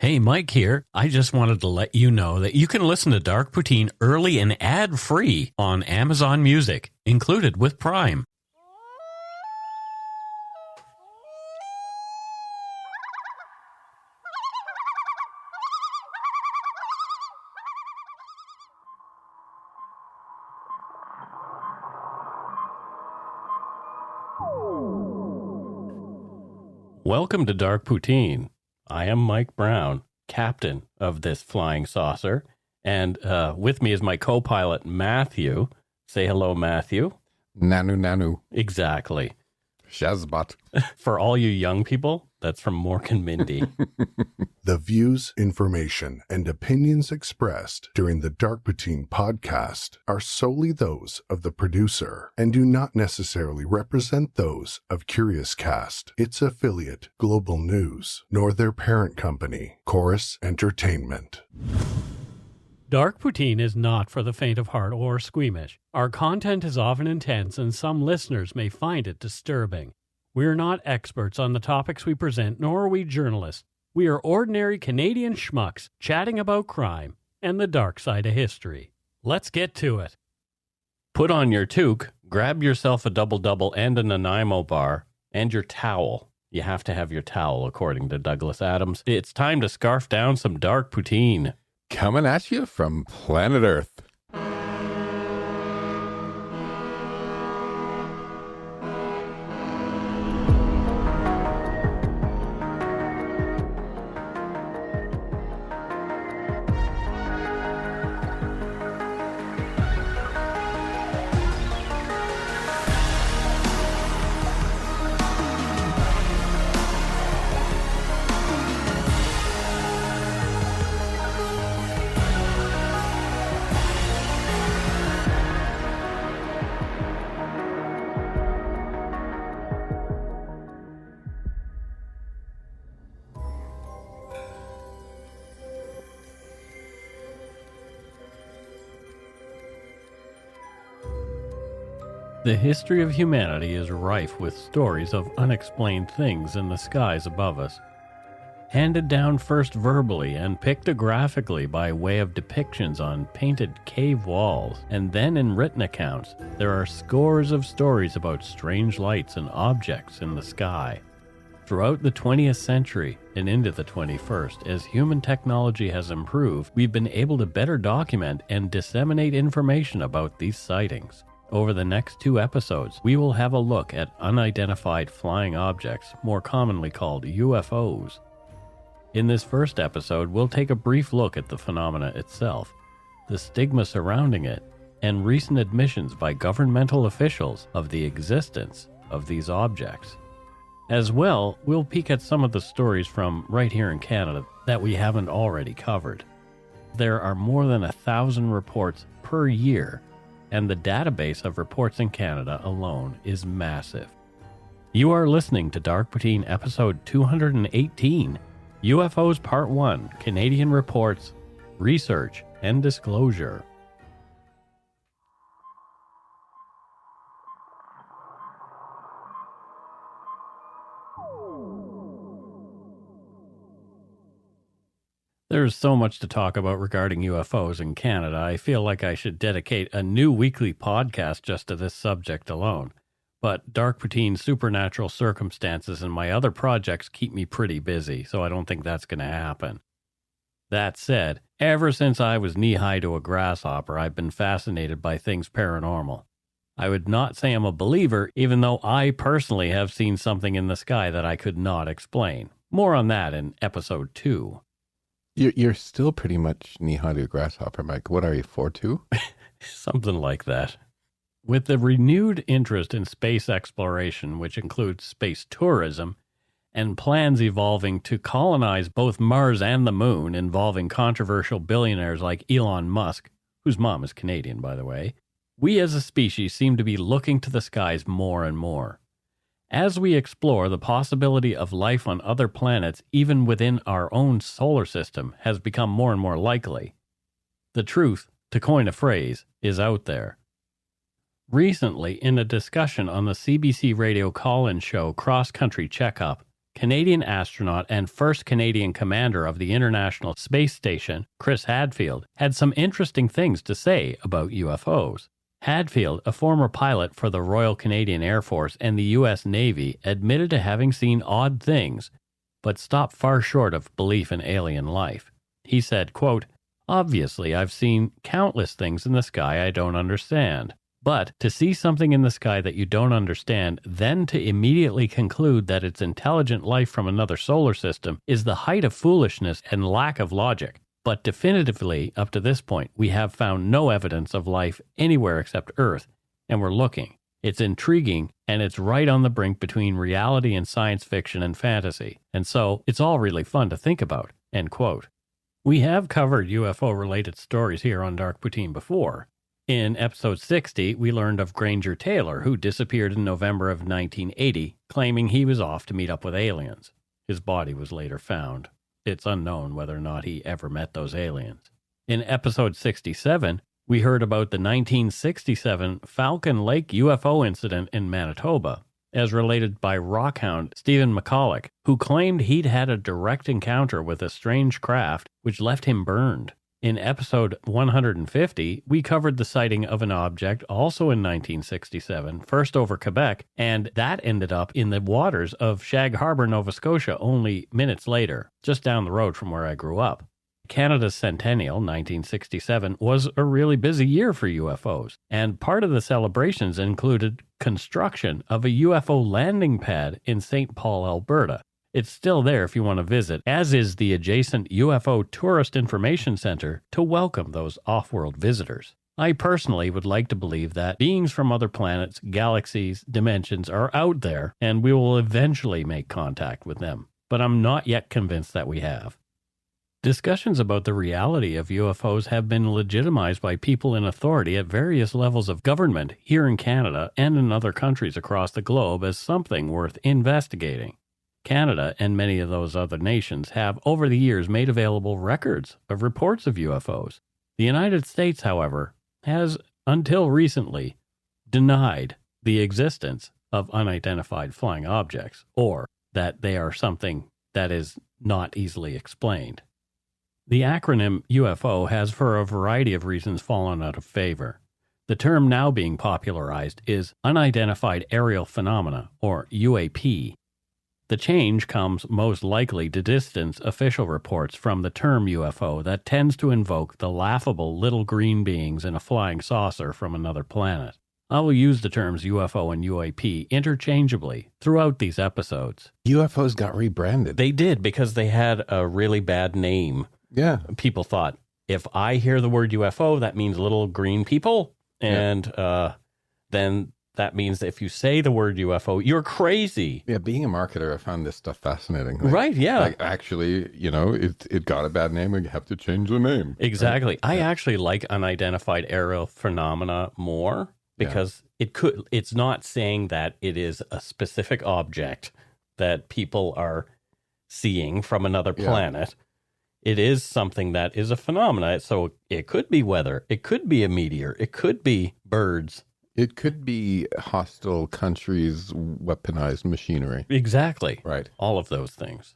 Hey, Mike here. I just wanted to let you know that you can listen to Dark Poutine early and ad-free on Amazon Music, included with Prime. Welcome to Dark Poutine. I am Mike Brown, captain of this flying saucer, and with me is my co-pilot, Matthew. Say hello, Matthew. Nanu. Exactly. Shazbot. For all you young people, that's from Mork and Mindy. The views, information, and opinions expressed during the Dark Poutine podcast are solely those of the producer and do not necessarily represent those of Curious Cast, its affiliate, Global News, nor their parent company, Chorus Entertainment. Dark Poutine is not for the faint of heart or squeamish. Our content is often intense and some listeners may find it disturbing. We are not experts on the topics we present, nor are we journalists. We are ordinary Canadian schmucks chatting about crime and the dark side of history. Let's get to it. Put on your toque, grab yourself a double-double and a Nanaimo bar, and your towel. You have to have your towel, according to Douglas Adams. It's time to scarf down some Dark Poutine. Coming at you from planet Earth. The history of humanity is rife with stories of unexplained things in the skies above us. Handed down first verbally and pictographically by way of depictions on painted cave walls, and then in written accounts, there are scores of stories about strange lights and objects in the sky. Throughout the 20th century and into the 21st, as human technology has improved, we've been able to better document and disseminate information about these sightings. Over the next 2 episodes, we will have a look at unidentified flying objects, more commonly called UFOs. In this first episode, we'll take a brief look at the phenomena itself, the stigma surrounding it, and recent admissions by governmental officials of the existence of these objects. As well, we'll peek at some of the stories from right here in Canada that we haven't already covered. There are more than 1,000 reports per year, and the database of reports in Canada alone is massive. You are listening to Dark Poutine episode 218, UFOs Part 1, Canadian Reports, Research, and Disclosure. There's so much to talk about regarding UFOs in Canada, I feel like I should dedicate a new weekly podcast just to this subject alone. But Dark Poutine's supernatural circumstances and my other projects keep me pretty busy, so I don't think that's going to happen. That said, ever since I was knee-high to a grasshopper, I've been fascinated by things paranormal. I would not say I'm a believer, even though I personally have seen something in the sky that I could not explain. More on that in episode 2. You're still pretty much knee-high to a grasshopper, Mike. What are you, 4'2"? Something like that. With the renewed interest in space exploration, which includes space tourism, and plans evolving to colonize both Mars and the Moon, involving controversial billionaires like Elon Musk, whose mom is Canadian, by the way, we as a species seem to be looking to the skies more and more. As we explore, the possibility of life on other planets, even within our own solar system, has become more and more likely. The truth, to coin a phrase, is out there. Recently, in a discussion on the CBC radio call-in show Cross Country Checkup, Canadian astronaut and first Canadian commander of the International Space Station, Chris Hadfield, had some interesting things to say about UFOs. Hadfield, a former pilot for the Royal Canadian Air Force and the U.S. Navy, admitted to having seen odd things, but stopped far short of belief in alien life. He said, quote, "Obviously, I've seen countless things in the sky I don't understand. But to see something in the sky that you don't understand, then to immediately conclude that it's intelligent life from another solar system is the height of foolishness and lack of logic. But definitively, up to this point, we have found no evidence of life anywhere except Earth, and we're looking. It's intriguing, and it's right on the brink between reality and science fiction and fantasy. And so, it's all really fun to think about." End quote. We have covered UFO-related stories here on Dark Poutine before. In episode 60, we learned of Granger Taylor, who disappeared in November of 1980, claiming he was off to meet up with aliens. His body was later found. It's unknown whether or not he ever met those aliens. In episode 67, we heard about the 1967 Falcon Lake UFO incident in Manitoba, as related by rockhound Stephen McCulloch, who claimed he'd had a direct encounter with a strange craft which left him burned. In episode 150, we covered the sighting of an object also in 1967, first over Quebec, and that ended up in the waters of Shag Harbor, Nova Scotia, only minutes later, just down the road from where I grew up. Canada's centennial, 1967, was a really busy year for UFOs, and part of the celebrations included construction of a UFO landing pad in St. Paul, Alberta. It's still there if you want to visit, as is the adjacent UFO Tourist Information Center to welcome those off-world visitors. I personally would like to believe that beings from other planets, galaxies, dimensions are out there, and we will eventually make contact with them, but I'm not yet convinced that we have. Discussions about the reality of UFOs have been legitimized by people in authority at various levels of government here in Canada and in other countries across the globe as something worth investigating. Canada and many of those other nations have, over the years, made available records of reports of UFOs. The United States, however, has, until recently, denied the existence of unidentified flying objects, or that they are something that is not easily explained. The acronym UFO has, for a variety of reasons, fallen out of favor. The term now being popularized is Unidentified Aerial Phenomena, or UAP. The change comes most likely to distance official reports from the term UFO that tends to invoke the laughable little green beings in a flying saucer from another planet. I will use the terms UFO and UAP interchangeably throughout these episodes. UFOs got rebranded. They did because they had a really bad name. Yeah. People thought, if I hear the word UFO, that means little green people. And then that means that if you say the word UFO, you're crazy. Yeah, being a marketer, I found this stuff fascinating. Right, yeah. Like, actually, it got a bad name. We have to change the name. Exactly. Right? I actually like unidentified aerial phenomena more because it's not saying that it is a specific object that people are seeing from another planet. It is something that is a phenomena. So it could be weather. It could be a meteor. It could be birds. It could be hostile countries' weaponized machinery. Exactly. Right. All of those things.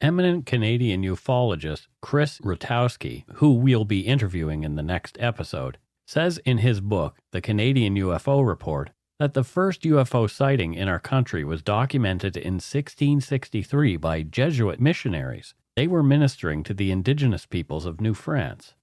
Eminent Canadian ufologist Chris Rutowski, who we'll be interviewing in the next episode, says in his book, The Canadian UFO Report, that the first UFO sighting in our country was documented in 1663 by Jesuit missionaries. They were ministering to the indigenous peoples of New France.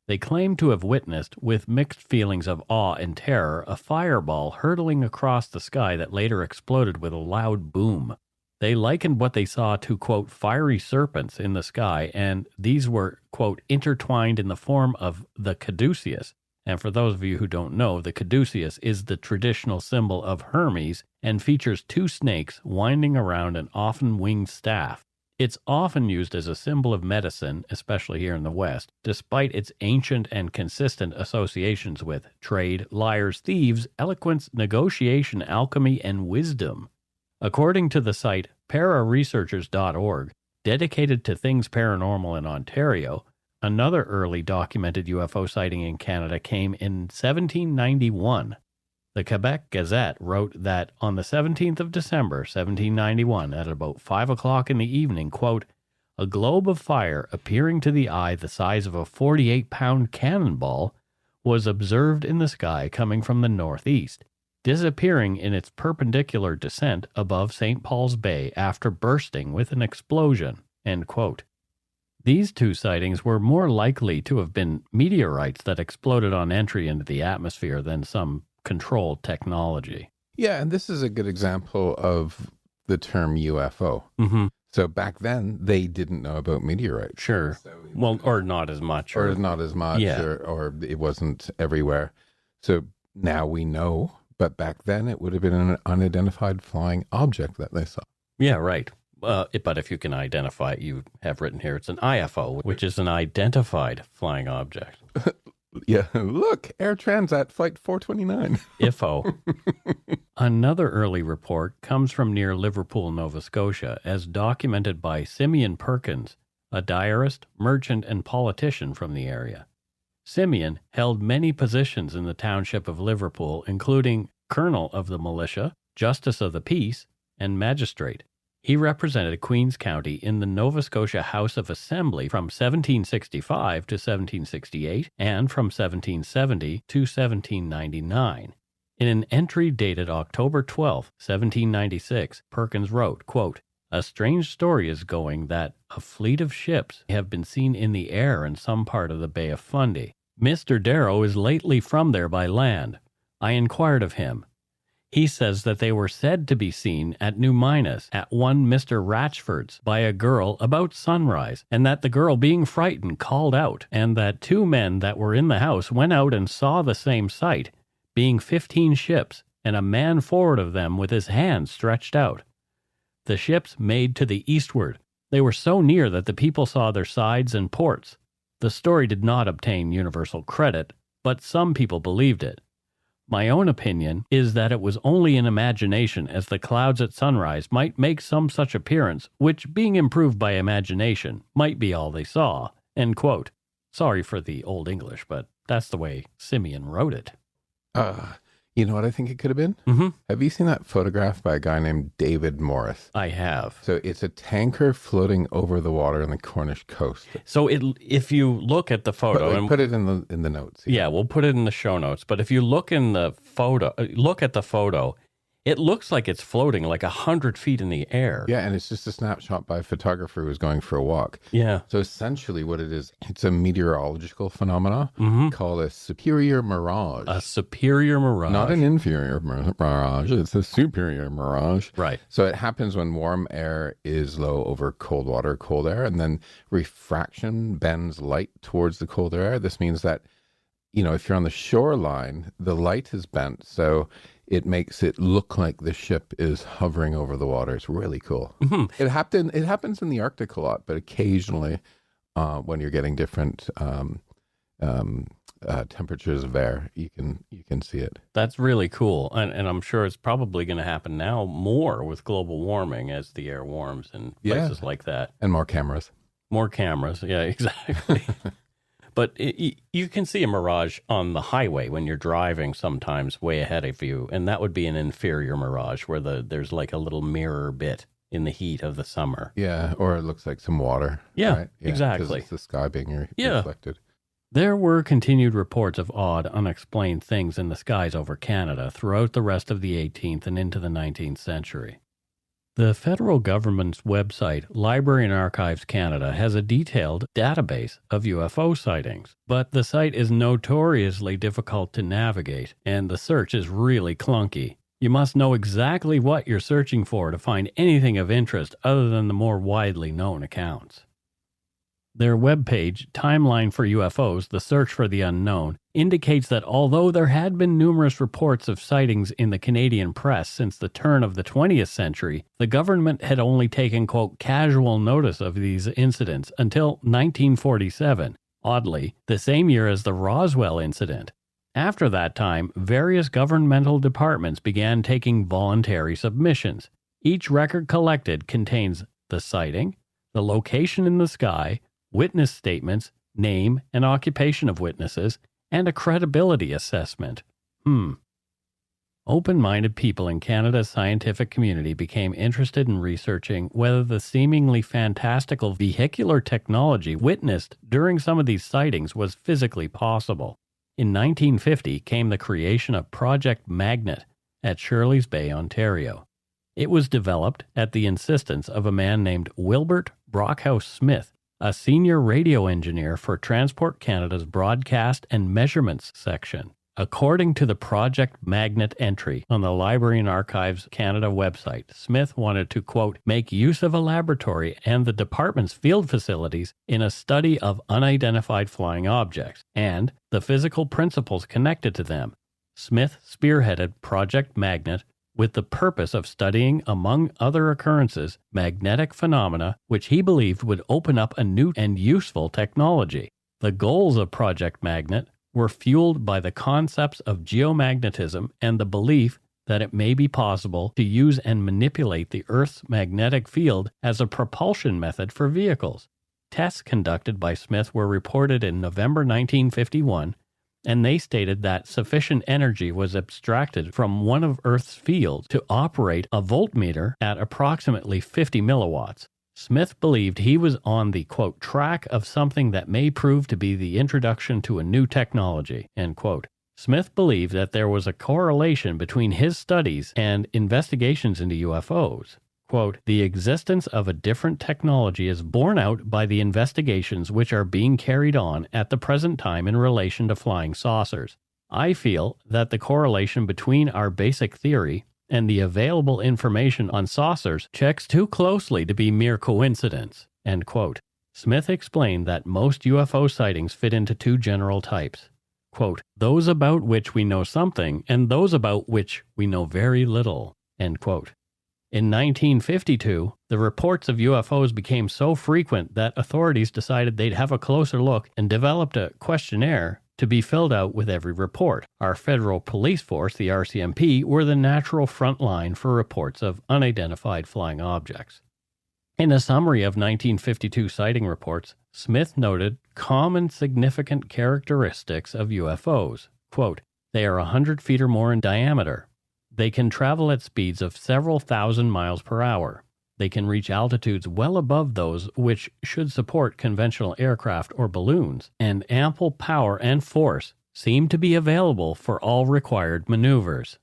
They claimed to have witnessed, with mixed feelings of awe and terror, a fireball hurtling across the sky that later exploded with a loud boom. They likened what they saw to, quote, fiery serpents in the sky, and these were, quote, intertwined in the form of the caduceus. And for those of you who don't know, the caduceus is the traditional symbol of Hermes and features two snakes winding around an often winged staff. It's often used as a symbol of medicine, especially here in the West, despite its ancient and consistent associations with trade, liars, thieves, eloquence, negotiation, alchemy, and wisdom. According to the site pararesearchers.org, dedicated to things paranormal in Ontario, another early documented UFO sighting in Canada came in 1791. The Quebec Gazette wrote that on the 17th of December, 1791, at about 5 o'clock in the evening, quote, a globe of fire appearing to the eye the size of a 48-pound cannonball was observed in the sky coming from the northeast, disappearing in its perpendicular descent above St. Paul's Bay after bursting with an explosion, end quote. These two sightings were more likely to have been meteorites that exploded on entry into the atmosphere than some controlled technology. Yeah, and this is a good example of the term UFO. Mm-hmm. So back then, they didn't know about meteorites. Sure. Well, or not as much. Or not as much, Yeah. or it wasn't everywhere. So now we know, but back then it would have been an unidentified flying object that they saw. Yeah, right. But if you can identify it, you have written here, it's an IFO, which is an identified flying object. Yeah, look, Air Transat Flight 429. IFO. Another early report comes from near Liverpool, Nova Scotia, as documented by Simeon Perkins, a diarist, merchant, and politician from the area. Simeon held many positions in the township of Liverpool, including colonel of the militia, justice of the peace, and magistrate. He represented Queens County in the Nova Scotia House of Assembly from 1765 to 1768 and from 1770 to 1799. In an entry dated October 12, 1796, Perkins wrote, quote, a strange story is going that a fleet of ships have been seen in the air in some part of the Bay of Fundy. Mr. Darrow is lately from there by land. I inquired of him. He says that they were said to be seen at New Minas at one Mr. Ratchford's by a girl about sunrise, and that the girl being frightened called out, and that 2 men that were in the house went out and saw the same sight, being 15 ships, and a man forward of them with his hand stretched out. The ships made to the eastward. They were so near that the people saw their sides and ports. The story did not obtain universal credit, but some people believed it. My own opinion is that it was only in imagination, as the clouds at sunrise might make some such appearance, which, being improved by imagination, might be all they saw. End quote. Sorry for the Old English, but that's the way Simeon wrote it. You know what I think it could have been? Mm-hmm. Have you seen that photograph by a guy named David Morris? I have. So it's a tanker floating over the water on the Cornish coast. So if you look at the photo, Put it in the notes. Yeah, we'll put it in the show notes. But if you look at the photo, it looks like it's floating like 100 feet in the air. Yeah, and it's just a snapshot by a photographer who's going for a walk. Yeah. So essentially what it is, it's a meteorological phenomena called a superior mirage. A superior mirage. Not an inferior mirage, it's a superior mirage. Right. So it happens when warm air is low over cold water, cold air, and then refraction bends light towards the colder air. This means that, if you're on the shoreline, the light is bent, so it makes it look like the ship is hovering over the water. It's really cool. Mm-hmm. It happens in the Arctic a lot, but occasionally when you're getting different temperatures of air, you can see it. That's really cool. And I'm sure it's probably going to happen now more with global warming as the air warms and places like that. And more cameras. More cameras. Yeah, exactly. But you can see a mirage on the highway when you're driving sometimes way ahead of you, and that would be an inferior mirage where there's like a little mirror bit in the heat of the summer. Yeah, or it looks like some water. Yeah, right? exactly. 'Cause it's the sky being reflected. There were continued reports of odd, unexplained things in the skies over Canada throughout the rest of the 18th and into the 19th century. The federal government's website, Library and Archives Canada, has a detailed database of UFO sightings, but the site is notoriously difficult to navigate, and the search is really clunky. You must know exactly what you're searching for to find anything of interest other than the more widely known accounts. Their webpage, Timeline for UFOs, The Search for the Unknown, indicates that although there had been numerous reports of sightings in the Canadian press since the turn of the 20th century, the government had only taken, quote, casual notice of these incidents until 1947, oddly, the same year as the Roswell incident. After that time, various governmental departments began taking voluntary submissions. Each record collected contains the sighting, the location in the sky, witness statements, name and occupation of witnesses, and a credibility assessment. Open-minded people in Canada's scientific community became interested in researching whether the seemingly fantastical vehicular technology witnessed during some of these sightings was physically possible. In 1950 came the creation of Project Magnet at Shirley's Bay, Ontario. It was developed at the insistence of a man named Wilbert Brockhouse Smith, a senior radio engineer for Transport Canada's Broadcast and Measurements section. According to the Project Magnet entry on the Library and Archives Canada website, Smith wanted to, quote, make use of a laboratory and the department's field facilities in a study of unidentified flying objects and the physical principles connected to them. Smith spearheaded Project Magnet with the purpose of studying, among other occurrences, magnetic phenomena which he believed would open up a new and useful technology. The goals of Project Magnet were fueled by the concepts of geomagnetism and the belief that it may be possible to use and manipulate the Earth's magnetic field as a propulsion method for vehicles. Tests conducted by Smith were reported in November 1951, and they stated that sufficient energy was abstracted from one of Earth's fields to operate a voltmeter at approximately 50 milliwatts. Smith believed he was on the, quote, track of something that may prove to be the introduction to a new technology, end quote. Smith believed that there was a correlation between his studies and investigations into UFOs. Quote, the existence of a different technology is borne out by the investigations which are being carried on at the present time in relation to flying saucers. I feel that the correlation between our basic theory and the available information on saucers checks too closely to be mere coincidence, end quote. Smith explained that most UFO sightings fit into two general types, quote, those about which we know something and those about which we know very little, end quote. In 1952, the reports of UFOs became so frequent that authorities decided they'd have a closer look and developed a questionnaire to be filled out with every report. Our federal police force, the RCMP, were the natural front line for reports of unidentified flying objects. In a summary of 1952 sighting reports, Smith noted common significant characteristics of UFOs. Quote, they are 100 feet or more in diameter. They can travel at speeds of several thousand miles per hour. They can reach altitudes well above those which should support conventional aircraft or balloons, and ample power and force seem to be available for all required maneuvers.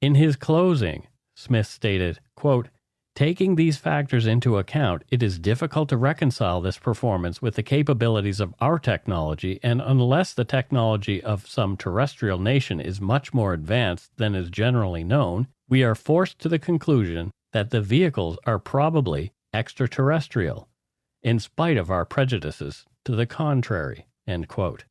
In his closing, Smith stated, quote, taking these factors into account, it is difficult to reconcile this performance with the capabilities of our technology, and unless the technology of some terrestrial nation is much more advanced than is generally known, we are forced to the conclusion that the vehicles are probably extraterrestrial, in spite of our prejudices to the contrary, end quote.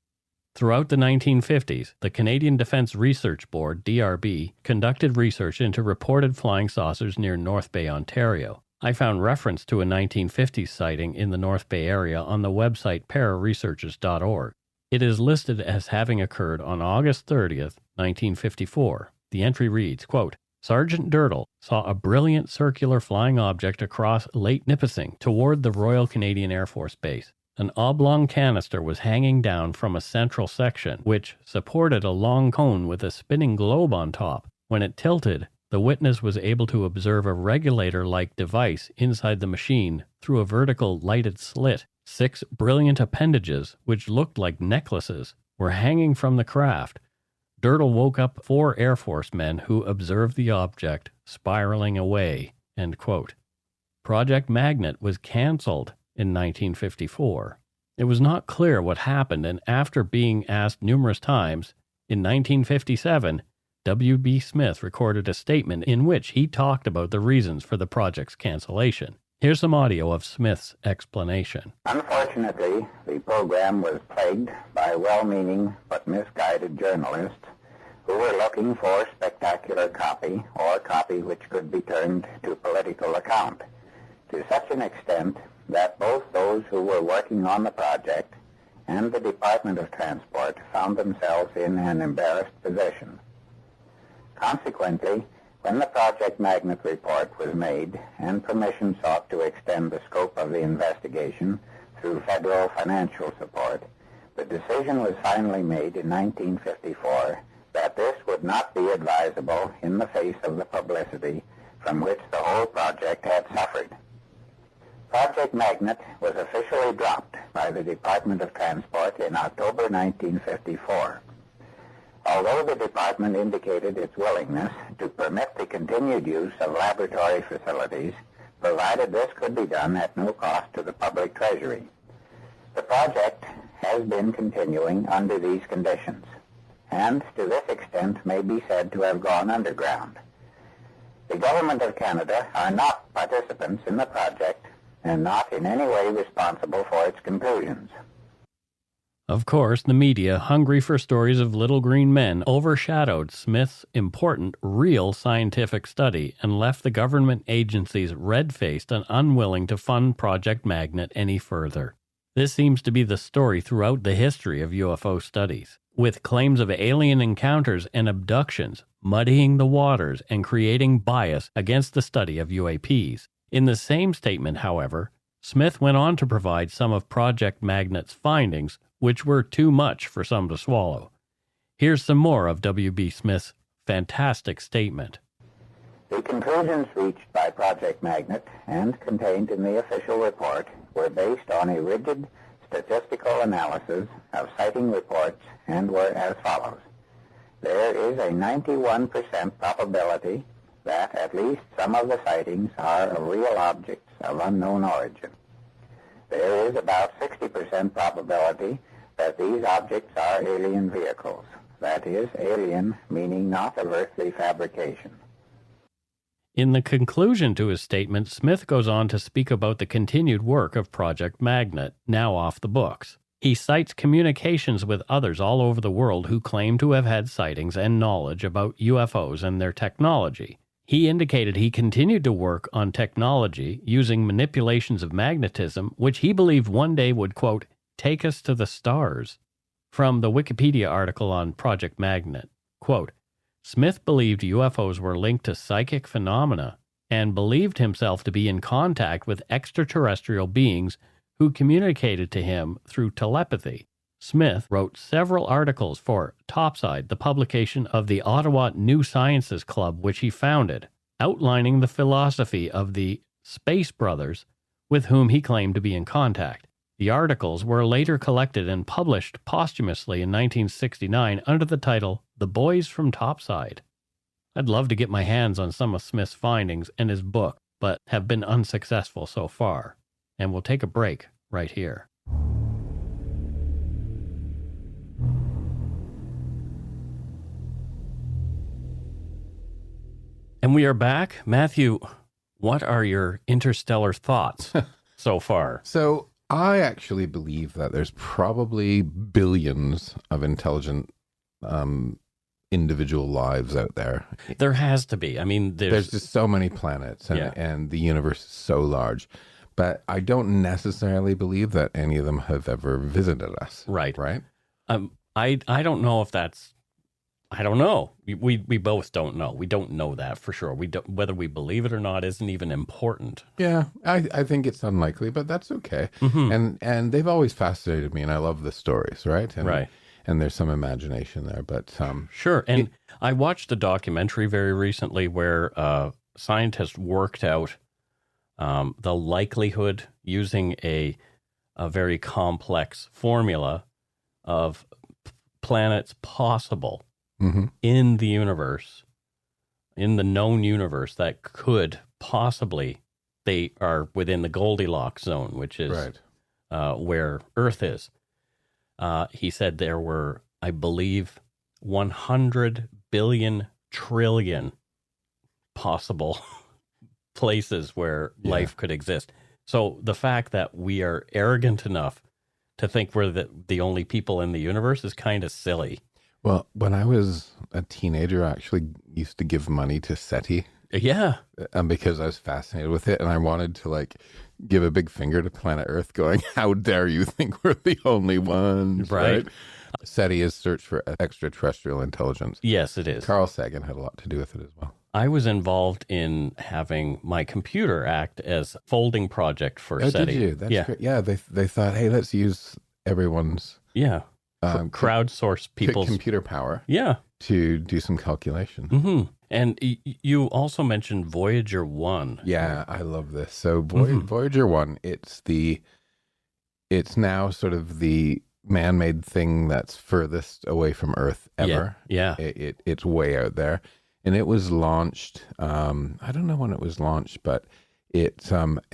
Throughout the 1950s, the Canadian Defence Research Board, DRB, conducted research into reported flying saucers near North Bay, Ontario. I found reference to a 1950s sighting in the North Bay area on the website pararesearchers.org. It is listed as having occurred on August 30th, 1954. The entry reads, quote, Sergeant Dirtle saw a brilliant circular flying object across Lake Nipissing toward the Royal Canadian Air Force Base. An oblong canister was hanging down from a central section, which supported a long cone with a spinning globe on top. When it tilted, the witness was able to observe a regulator-like device inside the machine through a vertical lighted slit. 6 brilliant appendages, which looked like necklaces, were hanging from the craft. Dirtle woke up 4 Air Force men who observed the object spiraling away, end quote. Project Magnet was cancelled in 1954. It was not clear what happened, and after being asked numerous times, in 1957, W.B. Smith recorded a statement in which he talked about the reasons for the project's cancellation. Here's some audio of Smith's explanation. Unfortunately, the program was plagued by well-meaning but misguided journalists who were looking for spectacular copy, or copy which could be turned to political account, to such an extent that both those who were working on the project and the Department of Transport found themselves in an embarrassed position. Consequently, when the Project Magnet report was made and permission sought to extend the scope of the investigation through federal financial support, the decision was finally made in 1954 that this would not be advisable in the face of the publicity from which the whole project had suffered. Project Magnet was officially dropped by the Department of Transport in October 1954. Although the department indicated its willingness to permit the continued use of laboratory facilities, provided this could be done at no cost to the public treasury. The project has been continuing under these conditions, and to this extent may be said to have gone underground. The Government of Canada are not participants in the project and not in any way responsible for its conclusions. Of course, the media, hungry for stories of little green men, overshadowed Smith's important, real scientific study and left the government agencies red-faced and unwilling to fund Project Magnet any further. This seems to be the story throughout the history of UFO studies, with claims of alien encounters and abductions muddying the waters and creating bias against the study of UAPs. In the same statement, however, Smith went on to provide some of Project Magnet's findings, which were too much for some to swallow. Here's some more of W.B. Smith's fantastic statement. The conclusions reached by Project Magnet and contained in the official report were based on a rigid statistical analysis of sighting reports and were as follows. There is a 91% probability that at least some of the sightings are of real objects of unknown origin. There is about 60% probability that these objects are alien vehicles. That is, alien meaning not of earthly fabrication. In the conclusion to his statement, Smith goes on to speak about the continued work of Project Magnet, now off the books. He cites communications with others all over the world who claim to have had sightings and knowledge about UFOs and their technology. He indicated he continued to work on technology using manipulations of magnetism, which he believed one day would, quote, take us to the stars. From the Wikipedia article on Project Magnet, quote, Smith believed UFOs were linked to psychic phenomena and believed himself to be in contact with extraterrestrial beings who communicated to him through telepathy. Smith wrote several articles for Topside, the publication of the Ottawa New Sciences Club, which he founded, outlining the philosophy of the Space Brothers with whom he claimed to be in contact. The articles were later collected and published posthumously in 1969 under the title The Boys from Topside. I'd love to get my hands on some of Smith's findings and his book, but have been unsuccessful so far. And we'll take a break right here. And we are back. Matthew, what are your interstellar thoughts so far? So I actually believe that there's probably billions of intelligent individual lives out there. There has to be. I mean, there's just so many planets and the universe is so large. But I don't necessarily believe that any of them have ever visited us. Right. Right? I don't know if that's... I don't know. We both don't know. We don't know that for sure. We don't, whether we believe it or not isn't even important. Yeah, I think it's unlikely, but that's okay. Mm-hmm. And they've always fascinated me, and I love the stories, right? And, right. And there's some imagination there, but sure. And I watched a documentary very recently where scientists worked out the likelihood using a very complex formula of planets possible. Mm-hmm. In the universe, in the known universe, that could possibly, they are within the Goldilocks zone, which is right. Where Earth is. He said there were, I believe, 100 billion trillion possible places where life could exist. So the fact that we are arrogant enough to think we're the only people in the universe is kind of silly. Well, when I was a teenager, I actually used to give money to SETI. Yeah. Because I was fascinated with it, and I wanted to give a big finger to planet Earth going, how dare you think we're the only ones, right? SETI is Search for Extraterrestrial Intelligence. Yes, it is. Carl Sagan had a lot to do with it as well. I was involved in having my computer act as folding project for SETI. Did you? That's great. Yeah, they thought, hey, let's use everyone's... crowdsource people's computer power. Yeah. to do some calculation. Mm-hmm. And you also mentioned Voyager 1. Yeah, I love this. So Voyager 1, it's now sort of the man-made thing that's furthest away from Earth ever. Yeah. It's way out there. And it was launched, I don't know when it was launched, but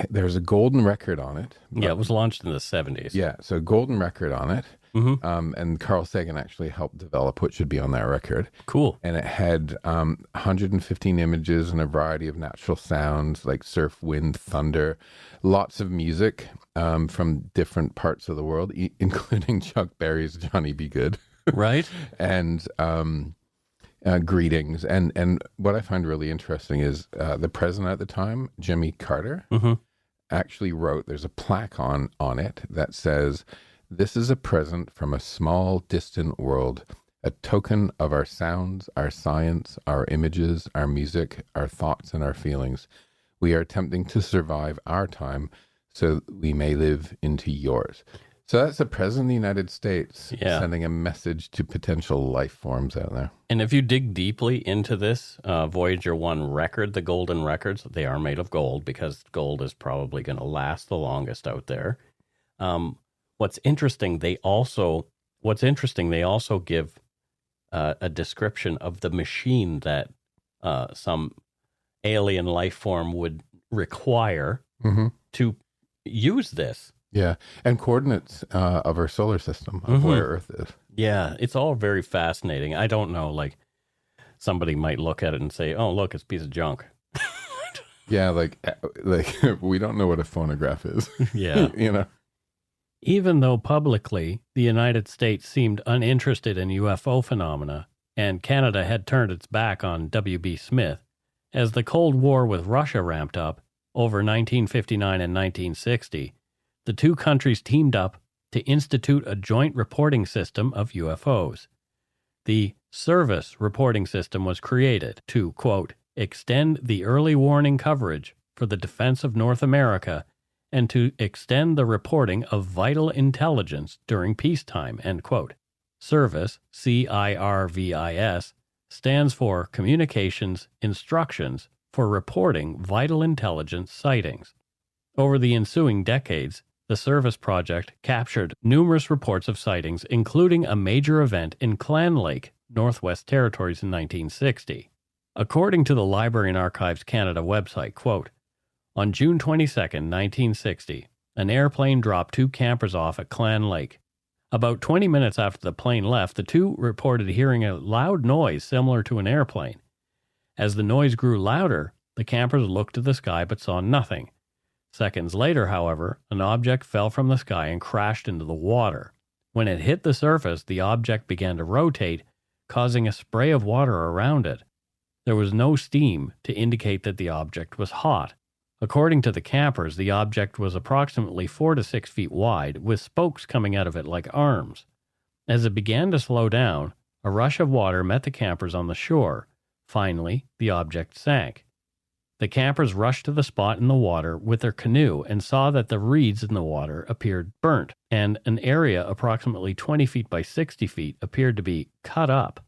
there's a golden record on it. Yeah, it was launched in the 70s. Yeah, so golden record on it. Mm-hmm. And Carl Sagan actually helped develop what should be on that record. Cool. And it had 115 images and a variety of natural sounds like surf, wind, thunder, lots of music from different parts of the world, including Chuck Berry's Johnny B. Good. Right. And greetings. And what I find really interesting is the president at the time, Jimmy Carter, actually wrote, there's a plaque on it that says, "This is a present from a small, distant world, a token of our sounds, our science, our images, our music, our thoughts, and our feelings. We are attempting to survive our time so we may live into yours." So that's the president of the United States sending a message to potential life forms out there. And if you dig deeply into this Voyager 1 record, the golden records, they are made of gold because gold is probably going to last the longest out there. What's interesting, they also give a description of the machine that some alien life form would require to use this. Yeah, and coordinates of our solar system, of where Earth is. Yeah, it's all very fascinating. I don't know, like, somebody might look at it and say, oh, look, it's a piece of junk. Yeah, like we don't know what a phonograph is. Yeah. You know? Even though publicly the United States seemed uninterested in UFO phenomena, and Canada had turned its back on W.B. Smith, as the Cold War with Russia ramped up over 1959 and 1960, the two countries teamed up to institute a joint reporting system of UFOs. The Service Reporting System was created to, quote, extend the early warning coverage for the defense of North America and to extend the reporting of vital intelligence during peacetime, end quote. Service, CIRVIS, stands for Communications Instructions for Reporting Vital Intelligence Sightings. Over the ensuing decades, the Service Project captured numerous reports of sightings, including a major event in Clan Lake, Northwest Territories in 1960. According to the Library and Archives Canada website, quote, on June 22, 1960, an airplane dropped two campers off at Clan Lake. About 20 minutes after the plane left, the two reported hearing a loud noise similar to an airplane. As the noise grew louder, the campers looked to the sky but saw nothing. Seconds later, however, an object fell from the sky and crashed into the water. When it hit the surface, the object began to rotate, causing a spray of water around it. There was no steam to indicate that the object was hot. According to the campers, the object was approximately 4 to 6 feet wide, with spokes coming out of it like arms. As it began to slow down, a rush of water met the campers on the shore. Finally, the object sank. The campers rushed to the spot in the water with their canoe and saw that the reeds in the water appeared burnt, and an area approximately 20 feet by 60 feet appeared to be cut up.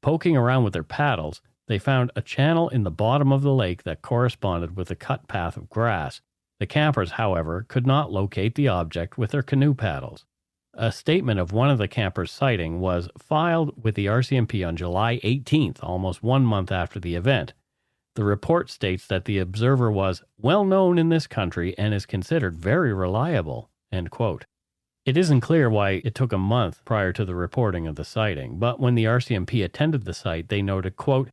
Poking around with their paddles, they found a channel in the bottom of the lake that corresponded with a cut path of grass. The campers, however, could not locate the object with their canoe paddles. A statement of one of the campers' sighting was filed with the RCMP on July 18th, almost 1 month after the event. The report states that the observer was well known in this country and is considered very reliable, end quote. It isn't clear why it took a month prior to the reporting of the sighting, but when the RCMP attended the site, they noted, quote,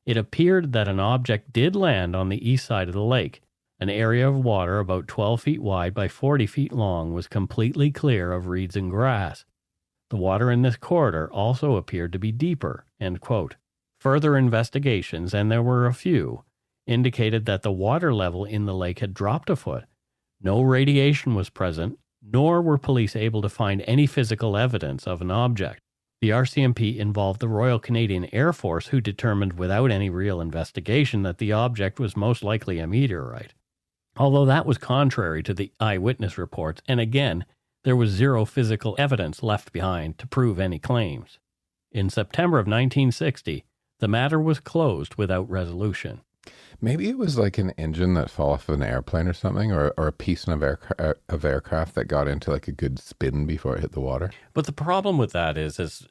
it appeared that an object did land on the east side of the lake. An area of water about 12 feet wide by 40 feet long was completely clear of reeds and grass. The water in this corridor also appeared to be deeper, end quote. Further investigations, and there were a few, indicated that the water level in the lake had dropped a foot. No radiation was present, nor were police able to find any physical evidence of an object. The RCMP involved the Royal Canadian Air Force, who determined without any real investigation that the object was most likely a meteorite. Although that was contrary to the eyewitness reports, and again, there was zero physical evidence left behind to prove any claims. In September of 1960, the matter was closed without resolution. Maybe it was like an engine that fell off of an airplane or something, or a piece of aircraft that got into like a good spin before it hit the water. But the problem with that is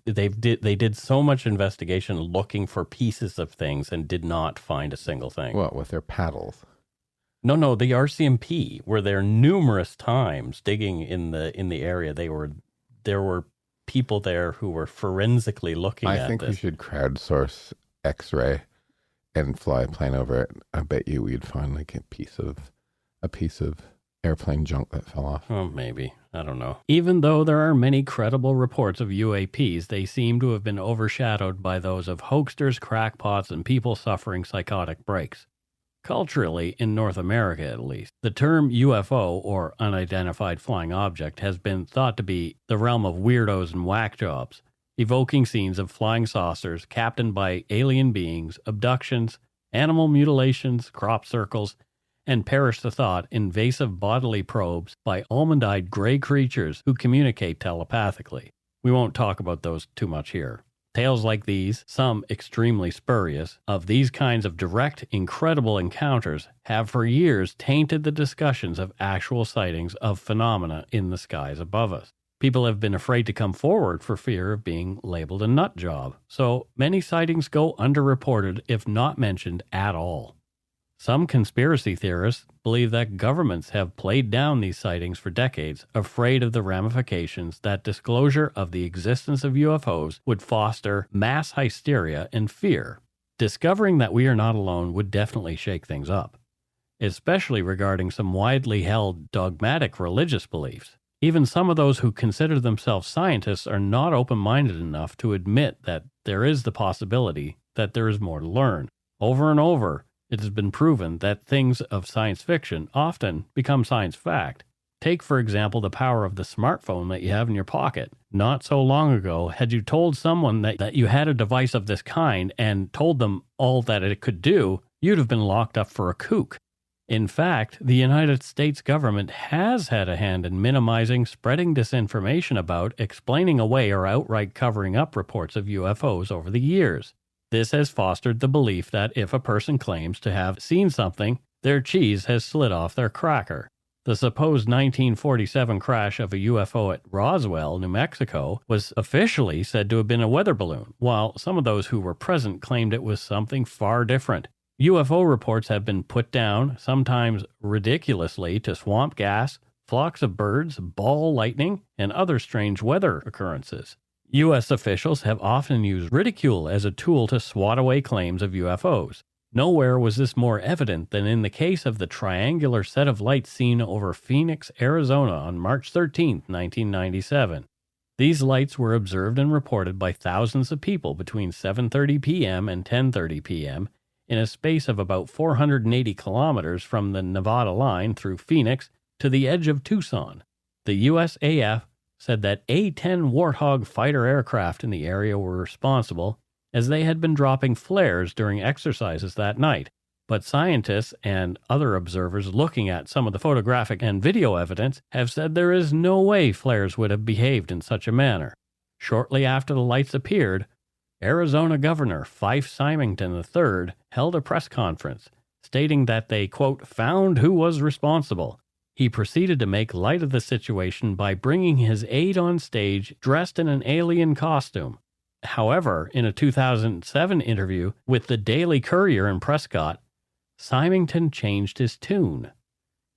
they did so much investigation looking for pieces of things and did not find a single thing. Well, with their paddles. No, the RCMP were there numerous times digging in the area. There were people there who were forensically looking at this. I think we should crowdsource X-ray and fly a plane over it. I bet you we'd find like a piece of airplane junk that fell off. Oh, maybe. I don't know. Even though there are many credible reports of UAPs, they seem to have been overshadowed by those of hoaxsters, crackpots, and people suffering psychotic breaks. Culturally, in North America at least, the term UFO, or unidentified flying object, has been thought to be the realm of weirdos and whack jobs, evoking scenes of flying saucers captained by alien beings, abductions, animal mutilations, crop circles, and perish the thought, invasive bodily probes by almond-eyed gray creatures who communicate telepathically. We won't talk about those too much here. Tales like these, some extremely spurious, of these kinds of direct, incredible encounters have for years tainted the discussions of actual sightings of phenomena in the skies above us. People have been afraid to come forward for fear of being labeled a nut job, so many sightings go underreported if not mentioned at all. Some conspiracy theorists believe that governments have played down these sightings for decades, afraid of the ramifications that disclosure of the existence of UFOs would foster mass hysteria and fear. Discovering that we are not alone would definitely shake things up, especially regarding some widely held dogmatic religious beliefs. Even some of those who consider themselves scientists are not open-minded enough to admit that there is the possibility that there is more to learn. Over and over, it has been proven that things of science fiction often become science fact. Take, for example, the power of the smartphone that you have in your pocket. Not so long ago, had you told someone that you had a device of this kind and told them all that it could do, you'd have been locked up for a kook. In fact, the United States government has had a hand in minimizing, spreading disinformation about, explaining away, or outright covering up reports of UFOs over the years. This has fostered the belief that if a person claims to have seen something, their cheese has slid off their cracker. The supposed 1947 crash of a UFO at Roswell, New Mexico, was officially said to have been a weather balloon, while some of those who were present claimed it was something far different. UFO reports have been put down, sometimes ridiculously, to swamp gas, flocks of birds, ball lightning, and other strange weather occurrences. U.S. officials have often used ridicule as a tool to swat away claims of UFOs. Nowhere was this more evident than in the case of the triangular set of lights seen over Phoenix, Arizona on March 13, 1997. These lights were observed and reported by thousands of people between 7:30 p.m. and 10:30 p.m. in a space of about 480 kilometers from the Nevada line through Phoenix to the edge of Tucson. The USAF said that A-10 Warthog fighter aircraft in the area were responsible, as they had been dropping flares during exercises that night. But scientists and other observers looking at some of the photographic and video evidence have said there is no way flares would have behaved in such a manner. Shortly after the lights appeared, Arizona Governor Fife Symington III held a press conference, stating that they, quote, found who was responsible. He proceeded to make light of the situation by bringing his aide on stage dressed in an alien costume. However, in a 2007 interview with the Daily Courier in Prescott, Symington changed his tune.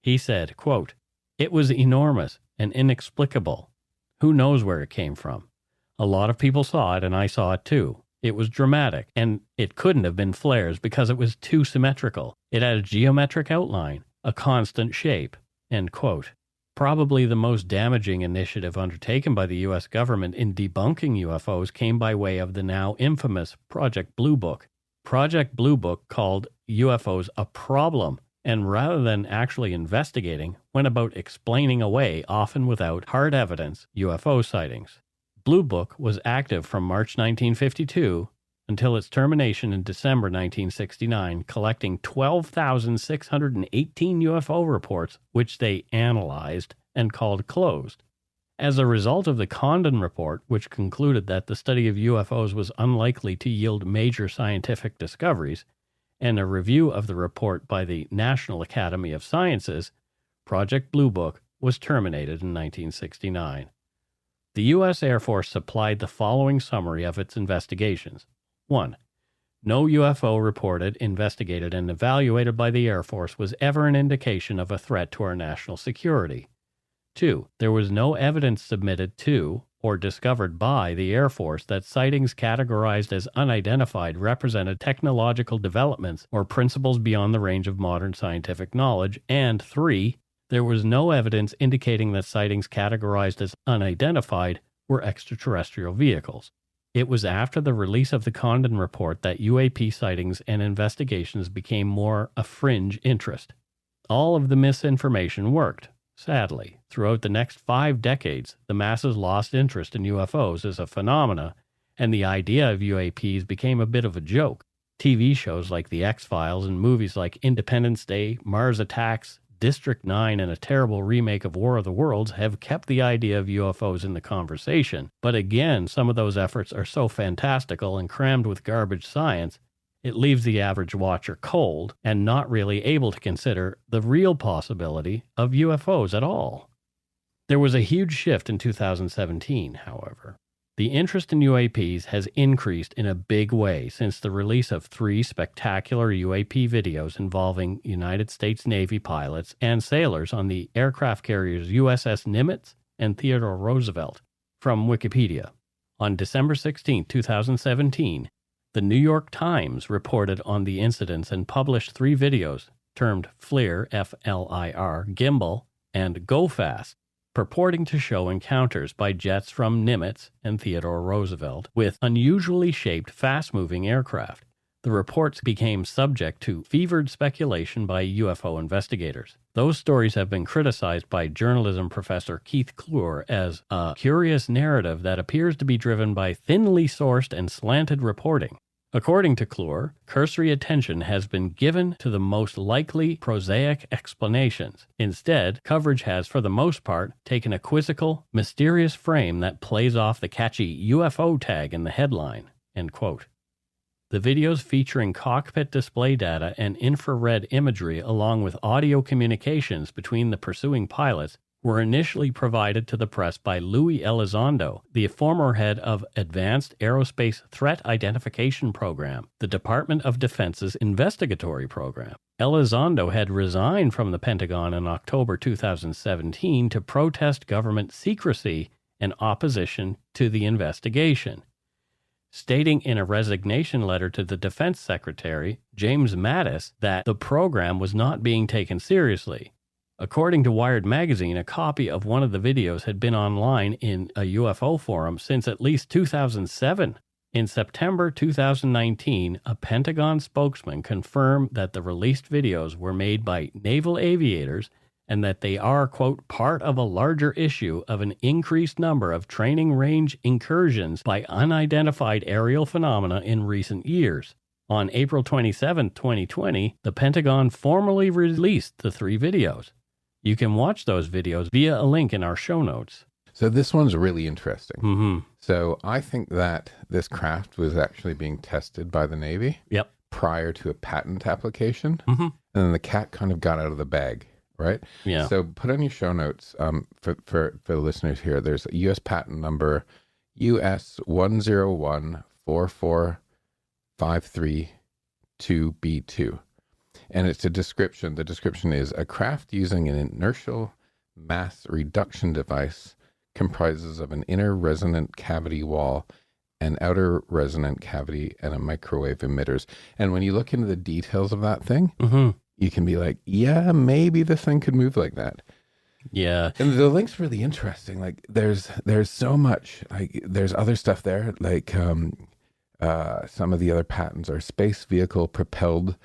He said, quote, it was enormous and inexplicable. Who knows where it came from? A lot of people saw it, and I saw it too. It was dramatic, and it couldn't have been flares because it was too symmetrical. It had a geometric outline, a constant shape. End quote. Probably the most damaging initiative undertaken by the U.S. government in debunking UFOs came by way of the now infamous Project Blue Book. Project Blue Book called UFOs a problem, and rather than actually investigating, went about explaining away, often without hard evidence, UFO sightings. Blue Book was active from March 1952 until its termination in December 1969, collecting 12,618 UFO reports, which they analyzed and called closed. As a result of the Condon Report, which concluded that the study of UFOs was unlikely to yield major scientific discoveries, and a review of the report by the National Academy of Sciences, Project Blue Book was terminated in 1969. The U.S. Air Force supplied the following summary of its investigations. 1. No UFO reported, investigated, and evaluated by the Air Force was ever an indication of a threat to our national security. 2. There was no evidence submitted to or discovered by the Air Force that sightings categorized as unidentified represented technological developments or principles beyond the range of modern scientific knowledge. And 3. There was no evidence indicating that sightings categorized as unidentified were extraterrestrial vehicles. It was after the release of the Condon Report that UAP sightings and investigations became more a fringe interest. All of the misinformation worked. Sadly, throughout the next 5 decades, the masses lost interest in UFOs as a phenomena, and the idea of UAPs became a bit of a joke. TV shows like The X-Files and movies like Independence Day, Mars Attacks, District 9, and a terrible remake of War of the Worlds have kept the idea of UFOs in the conversation. But again, some of those efforts are so fantastical and crammed with garbage science, it leaves the average watcher cold and not really able to consider the real possibility of UFOs at all. There was a huge shift in 2017, however. The interest in UAPs has increased in a big way since the release of 3 spectacular UAP videos involving United States Navy pilots and sailors on the aircraft carriers USS Nimitz and Theodore Roosevelt. From Wikipedia. On December 16, 2017, the New York Times reported on the incidents and published 3 videos termed FLIR, F-L-I-R, Gimbal, and Go Fast, purporting to show encounters by jets from Nimitz and Theodore Roosevelt with unusually shaped, fast-moving aircraft. The reports became subject to fevered speculation by UFO investigators. Those stories have been criticized by journalism professor Keith Clure as a curious narrative that appears to be driven by thinly sourced and slanted reporting. According to Clure, cursory attention has been given to the most likely prosaic explanations. Instead, coverage has, for the most part, taken a quizzical, mysterious frame that plays off the catchy UFO tag in the headline. End quote. The videos featuring cockpit display data and infrared imagery along with audio communications between the pursuing pilots were initially provided to the press by Louis Elizondo, the former head of Advanced Aerospace Threat Identification Program, the Department of Defense's investigatory program. Elizondo had resigned from the Pentagon in October 2017 to protest government secrecy and opposition to the investigation, stating in a resignation letter to the Defense Secretary, James Mattis, that the program was not being taken seriously. According to Wired magazine, a copy of one of the videos had been online in a UFO forum since at least 2007. In September 2019, a Pentagon spokesman confirmed that the released videos were made by naval aviators and that they are, quote, part of a larger issue of an increased number of training range incursions by unidentified aerial phenomena in recent years. On April 27, 2020, the Pentagon formally released the 3 videos. You can watch those videos via a link in our show notes. So this one's really interesting. Mm-hmm. So I think that this craft was actually being tested by the Navy prior to a patent application. Mm-hmm. And then the cat kind of got out of the bag, right? Yeah. So put on your show notes for the listeners here, there's a U.S. patent number US 101-44532B2. And it's a description. The description is a craft using an inertial mass reduction device comprises of an inner resonant cavity wall, an outer resonant cavity, and a microwave emitters. And when you look into the details of that thing, you can be like, yeah, maybe this thing could move like that. Yeah. And the link's really interesting. Like there's so much, like there's other stuff there. Like some of the other patents are space vehicle propelled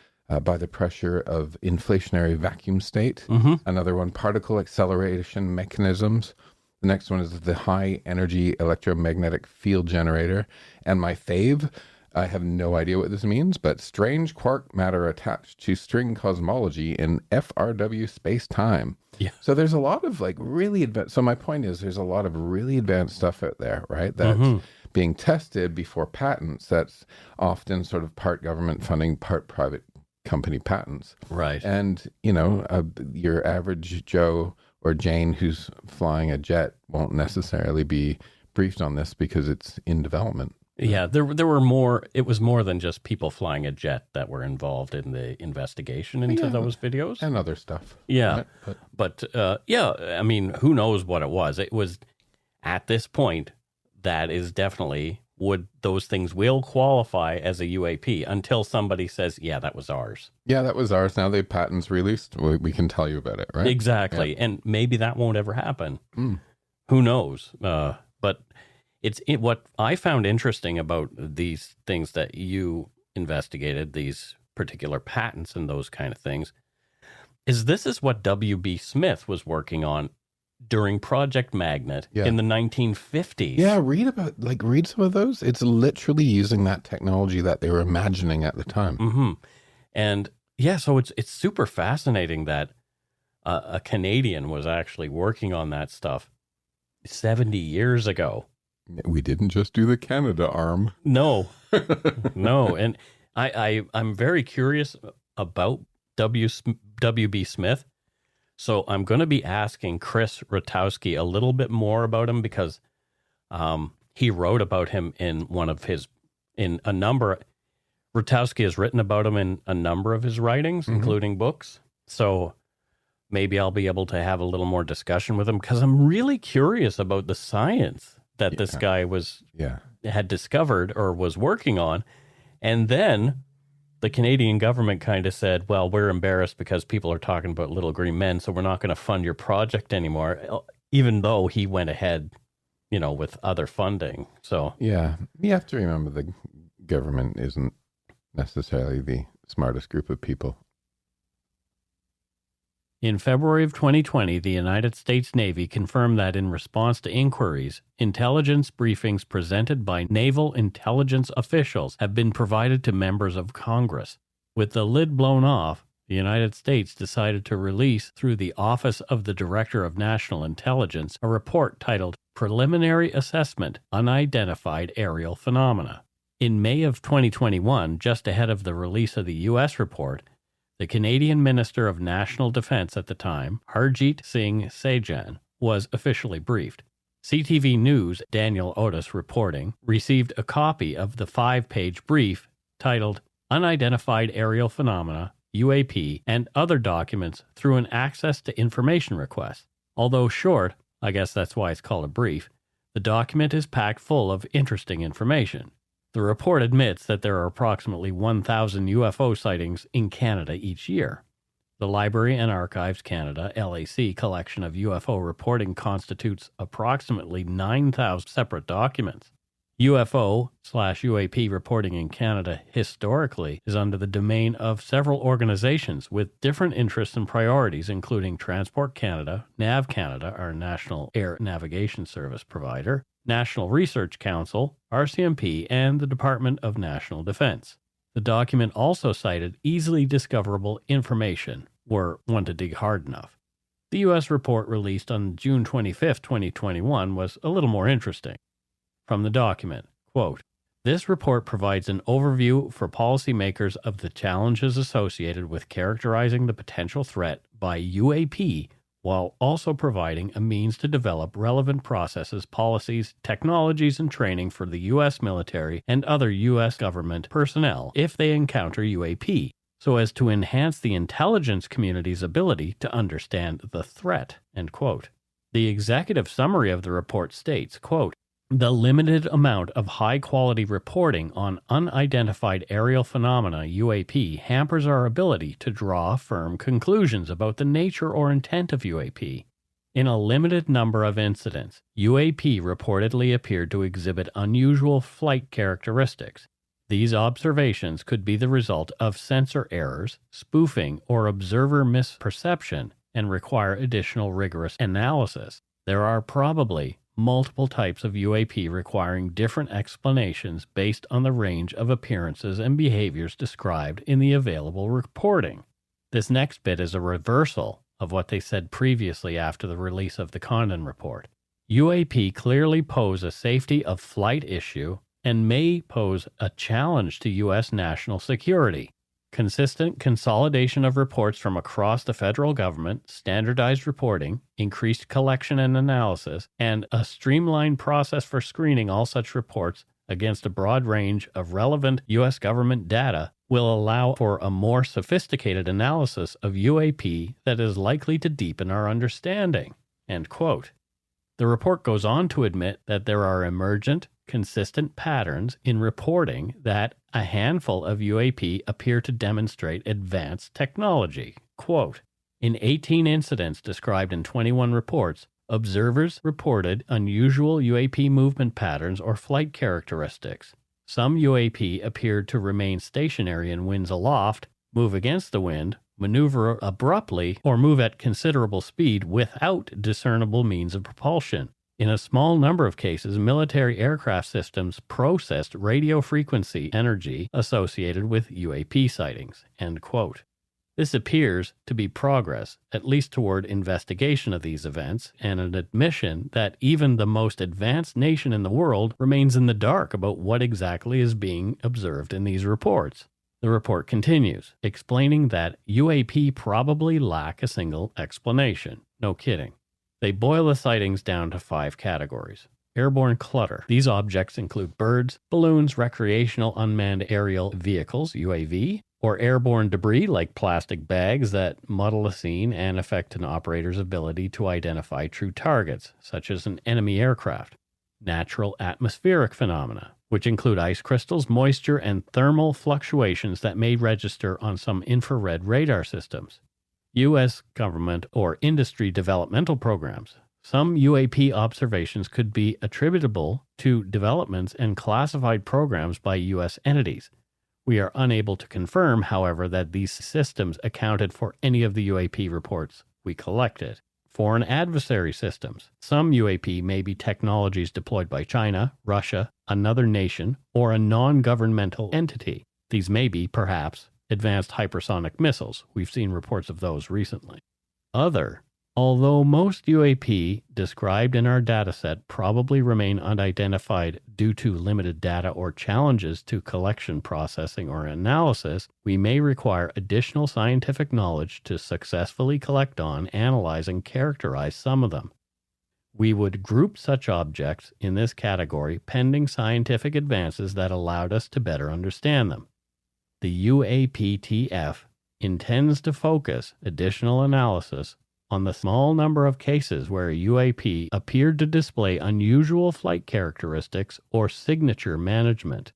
by the pressure of inflationary vacuum state. Another one, particle acceleration mechanisms. The next one is the high energy electromagnetic field generator. And my fave, I have no idea what this means, but strange quark matter attached to string cosmology in FRW space-time. Yeah. So there's a lot of like really advanced. So my point is there's a lot of really advanced stuff out there, right? That's being tested before patents. That's often sort of part government funding, part private company patents. Right. And, you know, your average Joe or Jane who's flying a jet won't necessarily be briefed on this because it's in development. Yeah, there were more. It was more than just people flying a jet that were involved in the investigation into those videos And other stuff. Yeah, Right? but yeah, I mean, who knows what it was? It was at this point that is definitely those things will qualify as a UAP until somebody says, yeah, that was ours. Yeah, that was ours. Now the patent's released. We can tell you about it, right? Exactly, and maybe that won't ever happen. Who knows? But what I found interesting about these things that you investigated, these particular patents and those kind of things, is this is what W.B. Smith was working on during Project Magnet in the 1950s. Yeah, read some of those. It's literally using that technology that they were imagining at the time. And yeah, so it's super fascinating that a Canadian was actually working on that stuff 70 years ago. We didn't just do the Canada arm. No, no. And I'm very curious about W.B. Smith. So I'm going to be asking Chris Ratowski a little bit more about him because he wrote about him in a number. Ratowski has written about him in a number of his writings, including books. So maybe I'll be able to have a little more discussion with him because I'm really curious about the science that this guy had discovered or was working on. And then the Canadian government kind of said, well, we're embarrassed because people are talking about little green men, so we're not going to fund your project anymore, even though he went ahead, with other funding. So yeah, you have to remember the government isn't necessarily the smartest group of people. In February of 2020, the United States Navy confirmed that in response to inquiries, intelligence briefings presented by naval intelligence officials have been provided to members of Congress. With the lid blown off, the United States decided to release through the Office of the Director of National Intelligence a report titled Preliminary Assessment, Unidentified Aerial Phenomena. In May of 2021, just ahead of the release of the U.S. report, the Canadian Minister of National Defense at the time, Harjit Singh Sajan, was officially briefed. CTV News' Daniel Otis reporting received a copy of the 5-page brief titled Unidentified Aerial Phenomena, UAP, and Other Documents through an Access to Information request. Although short, I guess that's why it's called a brief, the document is packed full of interesting information. The report admits that there are approximately 1,000 UFO sightings in Canada each year. The Library and Archives Canada (LAC) collection of UFO reporting constitutes approximately 9,000 separate documents. UFO/UAP reporting in Canada historically is under the domain of several organizations with different interests and priorities, including Transport Canada, NAV Canada, our National Air Navigation Service provider, National Research Council, RCMP, and the Department of National Defense. The document also cited easily discoverable information, were one to dig hard enough. The U.S. report released on June 25, 2021 was a little more interesting. From the document, quote, "This report provides an overview for policymakers of the challenges associated with characterizing the potential threat by UAP while also providing a means to develop relevant processes, policies, technologies, and training for the U.S. military and other U.S. government personnel if they encounter UAP, so as to enhance the intelligence community's ability to understand the threat," end quote. The executive summary of the report states, quote, "The limited amount of high-quality reporting on unidentified aerial phenomena UAP hampers our ability to draw firm conclusions about the nature or intent of UAP. In a limited number of incidents, UAP reportedly appeared to exhibit unusual flight characteristics. These observations could be the result of sensor errors, spoofing, or observer misperception and require additional rigorous analysis. There are probably multiple types of UAP requiring different explanations based on the range of appearances and behaviors described in the available reporting. This next bit is a reversal of what they said previously after the release of the Condon report. UAP clearly pose a safety of flight issue and may pose a challenge to U.S. national security. Consistent consolidation of reports from across the federal government, standardized reporting, increased collection and analysis, and a streamlined process for screening all such reports against a broad range of relevant U.S. government data will allow for a more sophisticated analysis of UAP that is likely to deepen our understanding. End quote. The report goes on to admit that there are emergent, consistent patterns in reporting that a handful of UAP appear to demonstrate advanced technology. Quote, in 18 incidents described in 21 reports, observers reported unusual UAP movement patterns or flight characteristics. Some UAP appeared to remain stationary in winds aloft, move against the wind, maneuver abruptly, or move at considerable speed without discernible means of propulsion. In a small number of cases, military aircraft systems processed radio frequency energy associated with UAP sightings. End quote. This appears to be progress, at least toward investigation of these events, and an admission that even the most advanced nation in the world remains in the dark about what exactly is being observed in these reports. The report continues, explaining that UAP probably lack a single explanation. No kidding. They boil the sightings down to 5 categories. Airborne clutter. These objects include birds, balloons, recreational unmanned aerial vehicles, UAV, or airborne debris like plastic bags that muddle a scene and affect an operator's ability to identify true targets, such as an enemy aircraft. Natural atmospheric phenomena, which include ice crystals, moisture, and thermal fluctuations that may register on some infrared radar systems. U.S. government or industry developmental programs. Some UAP observations could be attributable to developments and classified programs by U.S. entities. We are unable to confirm, however, that these systems accounted for any of the UAP reports we collected. Foreign adversary systems. Some UAP may be technologies deployed by China, Russia, another nation, or a non-governmental entity. These may be, perhaps, advanced hypersonic missiles. We've seen reports of those recently. Other. Although most UAP described in our dataset probably remain unidentified due to limited data or challenges to collection, processing, or analysis, we may require additional scientific knowledge to successfully collect on, analyze, and characterize some of them. We would group such objects in this category pending scientific advances that allowed us to better understand them. The UAPTF intends to focus additional analysis on the small number of cases where a UAP appeared to display unusual flight characteristics or signature management.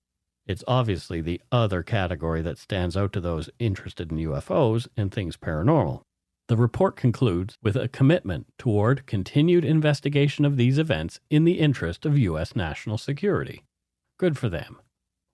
It's obviously the other category that stands out to those interested in UFOs and things paranormal. The report concludes with a commitment toward continued investigation of these events in the interest of U.S. national security. Good for them.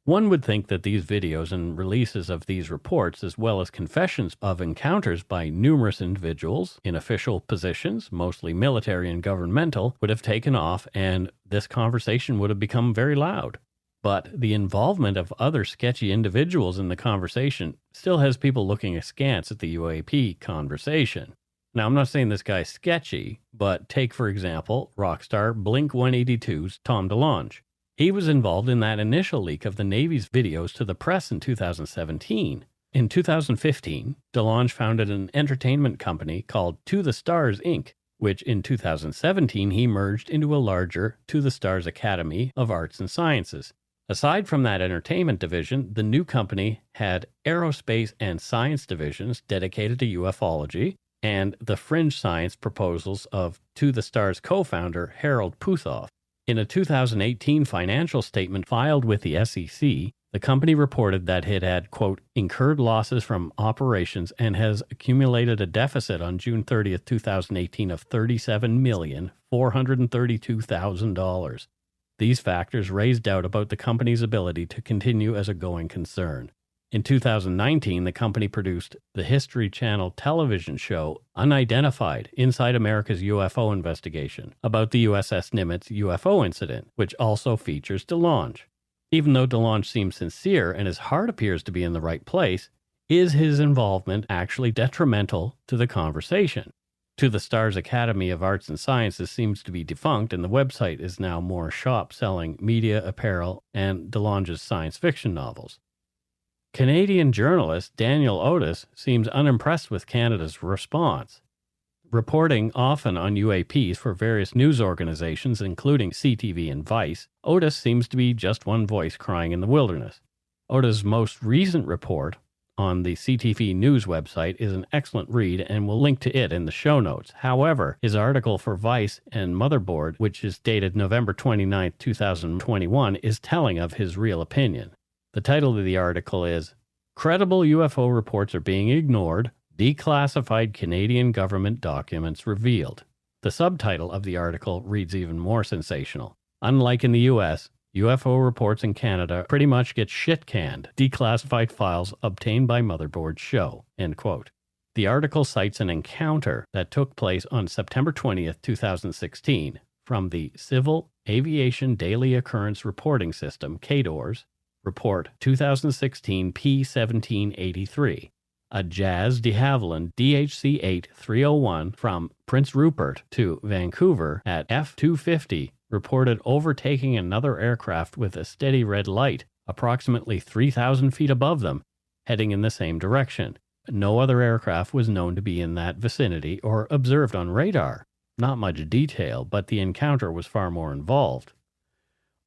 One would think that these videos and releases of these reports, as well as confessions of encounters by numerous individuals in official positions, mostly military and governmental, would have taken off and this conversation would have become very loud. But the involvement of other sketchy individuals in the conversation still has people looking askance at the UAP conversation. Now, I'm not saying this guy's sketchy, but take, for example, rock star Blink-182's Tom DeLonge. He was involved in that initial leak of the Navy's videos to the press in 2017. In 2015, DeLonge founded an entertainment company called To the Stars, Inc., which in 2017 he merged into a larger To the Stars Academy of Arts and Sciences. Aside from that entertainment division, the new company had aerospace and science divisions dedicated to ufology and the fringe science proposals of To the Stars co-founder Harold Puthoff. In a 2018 financial statement filed with the SEC, the company reported that it had, quote, incurred losses from operations and has accumulated a deficit on June 30th, 2018 of $37,432,000. These factors raised doubt about the company's ability to continue as a going concern. In 2019, the company produced the History Channel television show Unidentified, Inside America's UFO Investigation, about the USS Nimitz UFO incident, which also features DeLonge. Even though DeLonge seems sincere and his heart appears to be in the right place, is his involvement actually detrimental to the conversation? To the Stars Academy of Arts and Sciences seems to be defunct, and the website is now more shop selling media, apparel, and DeLonge's science fiction novels. Canadian journalist Daniel Otis seems unimpressed with Canada's response. Reporting often on UAPs for various news organizations, including CTV and Vice, Otis seems to be just one voice crying in the wilderness. Otis' most recent report on the CTV News website is an excellent read, and we'll link to it in the show notes. However, his article for Vice and Motherboard, which is dated November 29, 2021, is telling of his real opinion. The title of the article is Credible UFO Reports Are Being Ignored, Declassified Canadian Government Documents Revealed. The subtitle of the article reads even more sensational. Unlike in the US, UFO reports in Canada pretty much get shit-canned. Declassified files obtained by Motherboard show. End quote. The article cites an encounter that took place on September 20th, 2016 from the Civil Aviation Daily Occurrence Reporting System, CADORS, Report 2016 P1783, a Jazz de Havilland DHC-8 301 from Prince Rupert to Vancouver at F250 reported overtaking another aircraft with a steady red light approximately 3,000 feet above them, heading in the same direction. No other aircraft was known to be in that vicinity or observed on radar. Not much detail, but the encounter was far more involved.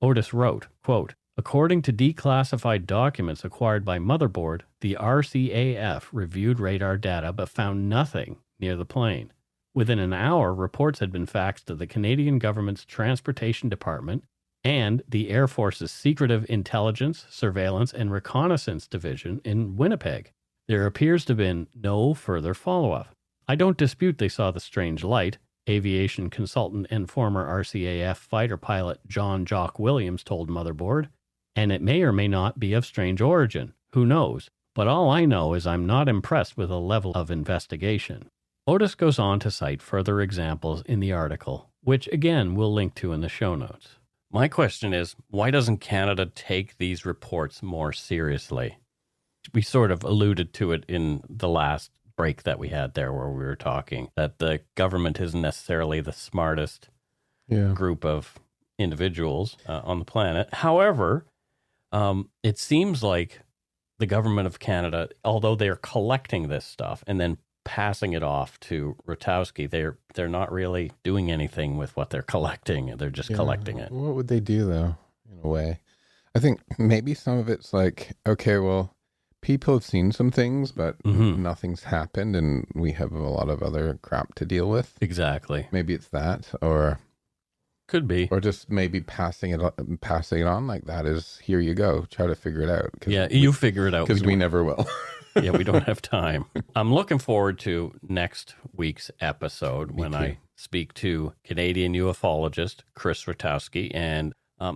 Otis wrote, quote, According to declassified documents acquired by Motherboard, the RCAF reviewed radar data but found nothing near the plane. Within an hour, reports had been faxed to the Canadian government's Transportation Department and the Air Force's Secretive Intelligence, Surveillance, and Reconnaissance Division in Winnipeg. There appears to have been no further follow-up. I don't dispute they saw the strange light, aviation consultant and former RCAF fighter pilot John Jock Williams told Motherboard, and it may or may not be of strange origin. Who knows? But all I know is I'm not impressed with the level of investigation. Otis goes on to cite further examples in the article, which again we'll link to in the show notes. My question is, why doesn't Canada take these reports more seriously? We sort of alluded to it in the last break that we had there where we were talking, that the government isn't necessarily the smartest group of individuals on the planet. However, it seems like the government of Canada, although they're collecting this stuff and then passing it off to Rutowski, they're not really doing anything with what they're collecting. They're just collecting it. What would they do, though, in a way? I think maybe some of it's like, okay, well, people have seen some things, but nothing's happened, and we have a lot of other crap to deal with. Exactly. Maybe it's that, or could be, or just maybe passing it on like that is, here you go, try to figure it out. You figure it out because we never will. Yeah, we don't have time. I'm looking forward to next week's episode when I speak to Canadian ufologist Chris Rutowski, and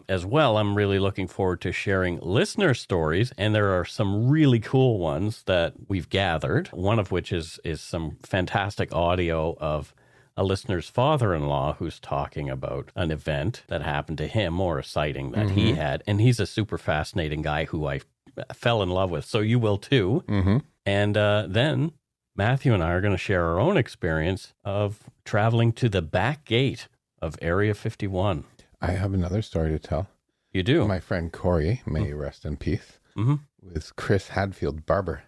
as well, I'm really looking forward to sharing listener stories, and there are some really cool ones that we've gathered, one of which is some fantastic audio of a listener's father-in-law who's talking about an event that happened to him or a sighting that he had, and he's a super fascinating guy who I fell in love with, so you will too. And then Matthew and I are going to share our own experience of traveling to the back gate of Area 51. I have another story to tell. You do? My friend Corey, may rest in peace, was Chris Hadfield barber.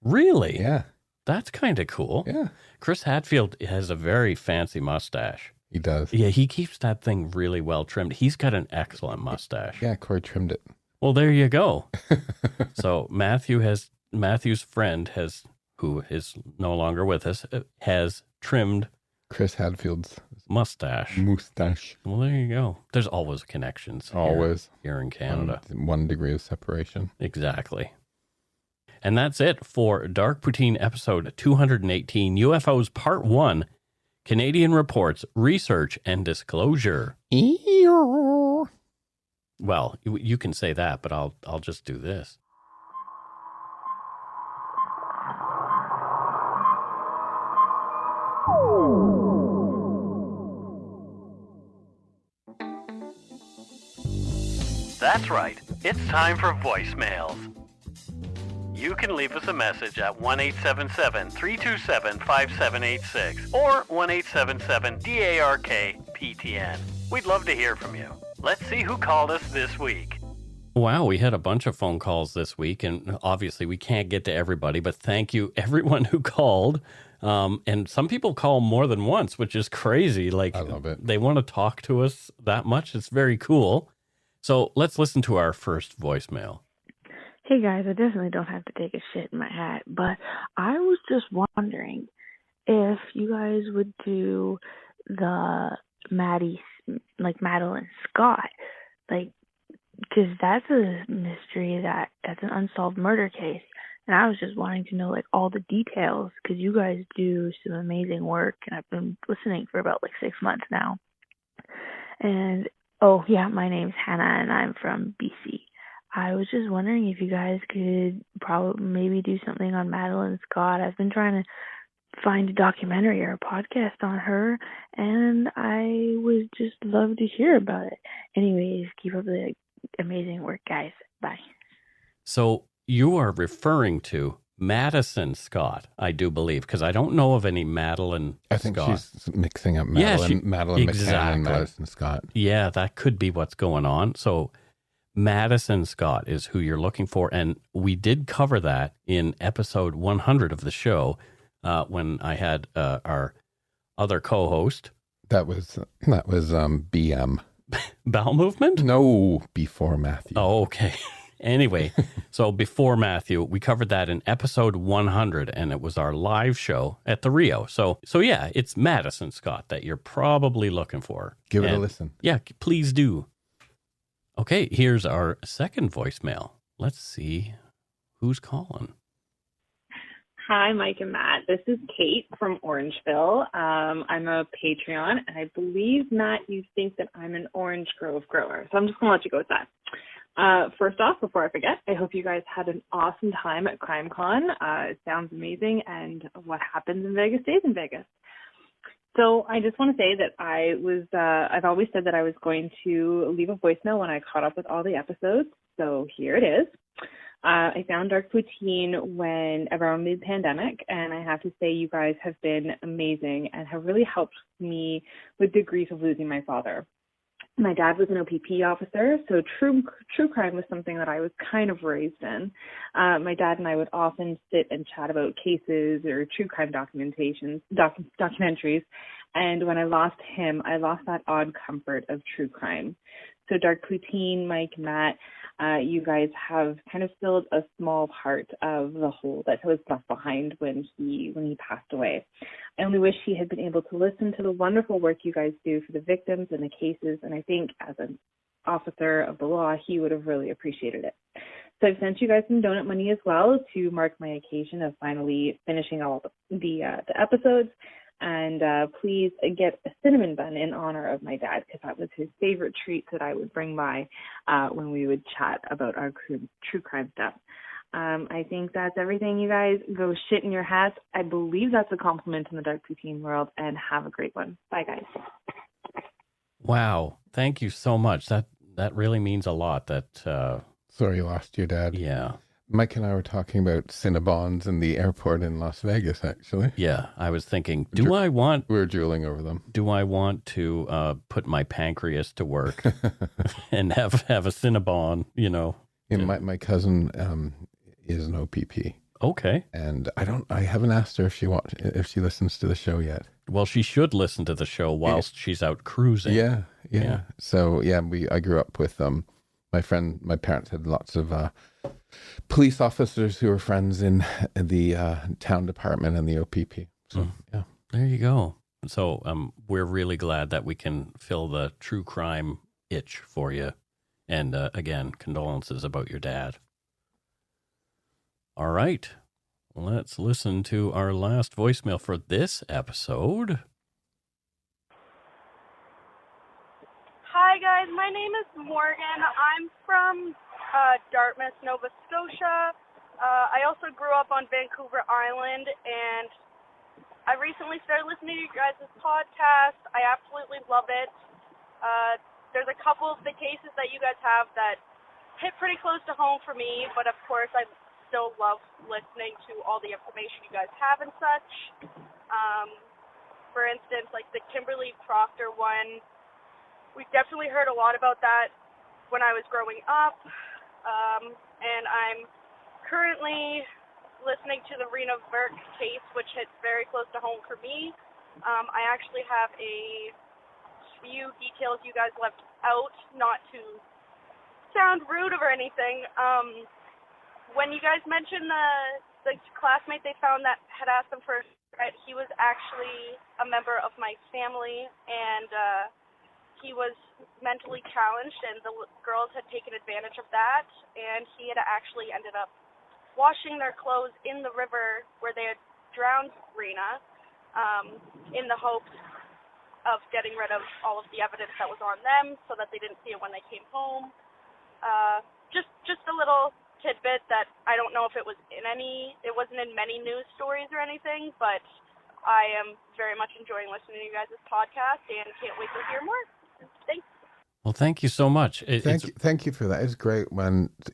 Really? Yeah. That's kind of cool. Yeah. Chris Hadfield has a very fancy mustache. He does. Yeah, he keeps that thing really well trimmed. He's got an excellent mustache. Yeah, Corey trimmed it. Well, there you go. So Matthew's friend who is no longer with us, has trimmed Chris Hadfield's mustache. Well, there you go. There's always connections. Here in Canada. 1 degree of separation. Exactly. And that's it for Dark Poutine episode 218, UFOs Part 1, Canadian Reports, Research, and Disclosure. Well, you can say that, but I'll just do this. That's right, it's time for voicemails. You can leave us a message at 1-877-327-5786 or 1-877-DARK-PTN. We'd love to hear from you. Let's see who called us this week. Wow, we had a bunch of phone calls this week, and obviously we can't get to everybody, but thank you everyone who called. And some people call more than once, which is crazy. Like, I love it. They want to talk to us that much. It's very cool. So let's listen to our first voicemail. Hey guys, I definitely don't have to take a shit in my hat, but I was just wondering if you guys would do the Madeline Scott, because that's a mystery, that's an unsolved murder case, and I was just wanting to know all the details, because you guys do some amazing work, and I've been listening for about 6 months now. And oh yeah, my name's Hannah, and I'm from BC. I was just wondering if you guys could probably maybe do something on Madeline Scott. I've been trying to find a documentary or a podcast on her, and I would just love to hear about it. Anyways, keep up the amazing work, guys. Bye. So you are referring to Madison Scott, I do believe, because I don't know of any Madeline I think Scott. she's mixing up Madeline McCann exactly. and Madison Scott. Yeah, that could be what's going on. So Madison Scott is who you're looking for, and we did cover that in episode 100 of the show when I had our other co-host. That was BM. Bowel movement? No, before Matthew. Oh, okay. Anyway, so before Matthew, we covered that in episode 100, and it was our live show at the Rio. So yeah, it's Madison Scott that you're probably looking for. Give it a listen. Yeah, please do. Okay, here's our second voicemail. Let's see who's calling. Hi, Mike and Matt. This is Kate from Orangeville. I'm a Patreon, and I believe, Matt, you think that I'm an orange grove grower. So I'm just going to let you go with that. First off, before I forget, I hope you guys had an awesome time at CrimeCon. It sounds amazing, and what happens in Vegas stays in Vegas. So I just want to say that I've always said that I was going to leave a voicemail when I caught up with all the episodes. So here it is. I found Dark Poutine around the pandemic, and I have to say you guys have been amazing and have really helped me with the grief of losing my father. My dad was an OPP officer, so true crime was something that I was kind of raised in. My dad and I would often sit and chat about cases or true crime documentaries. And when I lost him, I lost that odd comfort of true crime. So Dark Poutine, Mike, Matt, you guys have kind of filled a small part of the hole that was left behind when he passed away. I only wish he had been able to listen to the wonderful work you guys do for the victims and the cases, and I think as an officer of the law, he would have really appreciated it. So I've sent you guys some donut money as well to mark my occasion of finally finishing all the episodes. And please get a cinnamon bun in honor of my dad, because that was his favorite treat that I would bring by when we would chat about our true crime stuff. I think that's everything, you guys. Go shit in your hats. I believe that's a compliment in the Dark Poutine world, and have a great one. Bye, guys. Wow. Thank you so much. That really means a lot. Sorry you lost your dad. Yeah. Mike and I were talking about Cinnabons in the airport in Las Vegas, actually. Yeah, I was thinking, we were drooling over them. Do I want to put my pancreas to work and have a Cinnabon, Yeah, my cousin is an OPP. Okay. And I haven't asked her if she listens to the show yet. Well, she should listen to the show whilst she's out cruising. Yeah. So, I grew up with my parents had lots of police officers who were friends in the town department and the OPP. So, yeah. There you go. So we're really glad that we can fill the true crime itch for you. And again, condolences about your dad. All right. Let's listen to our last voicemail for this episode. Hi, guys. My name is Morgan. I'm from Dartmouth, Nova Scotia. I also grew up on Vancouver Island, and I recently started listening to you guys' podcast. I absolutely love it. there's a couple of the cases that you guys have that hit pretty close to home for me, but of course I still love listening to all the information you guys have and such. For instance, like the Kimberly Proctor one, we definitely heard a lot about that when I was growing up, and I'm currently listening to the Rena Verk case, which hits very close to home for me. I actually have a few details you guys left out, not to sound rude or anything. When you guys mentioned the classmate they found that had asked them for a cigarette, he was actually a member of my family, and he was mentally challenged, and the girls had taken advantage of that, and he had actually ended up washing their clothes in the river where they had drowned Rena, in the hopes of getting rid of all of the evidence that was on them so that they didn't see it when they came home. Just a little tidbit that I don't know if it wasn't in many news stories or anything, but I am very much enjoying listening to you guys' podcast and can't wait to hear more. Thanks. Well, thank you so much. Thank you for that. It's great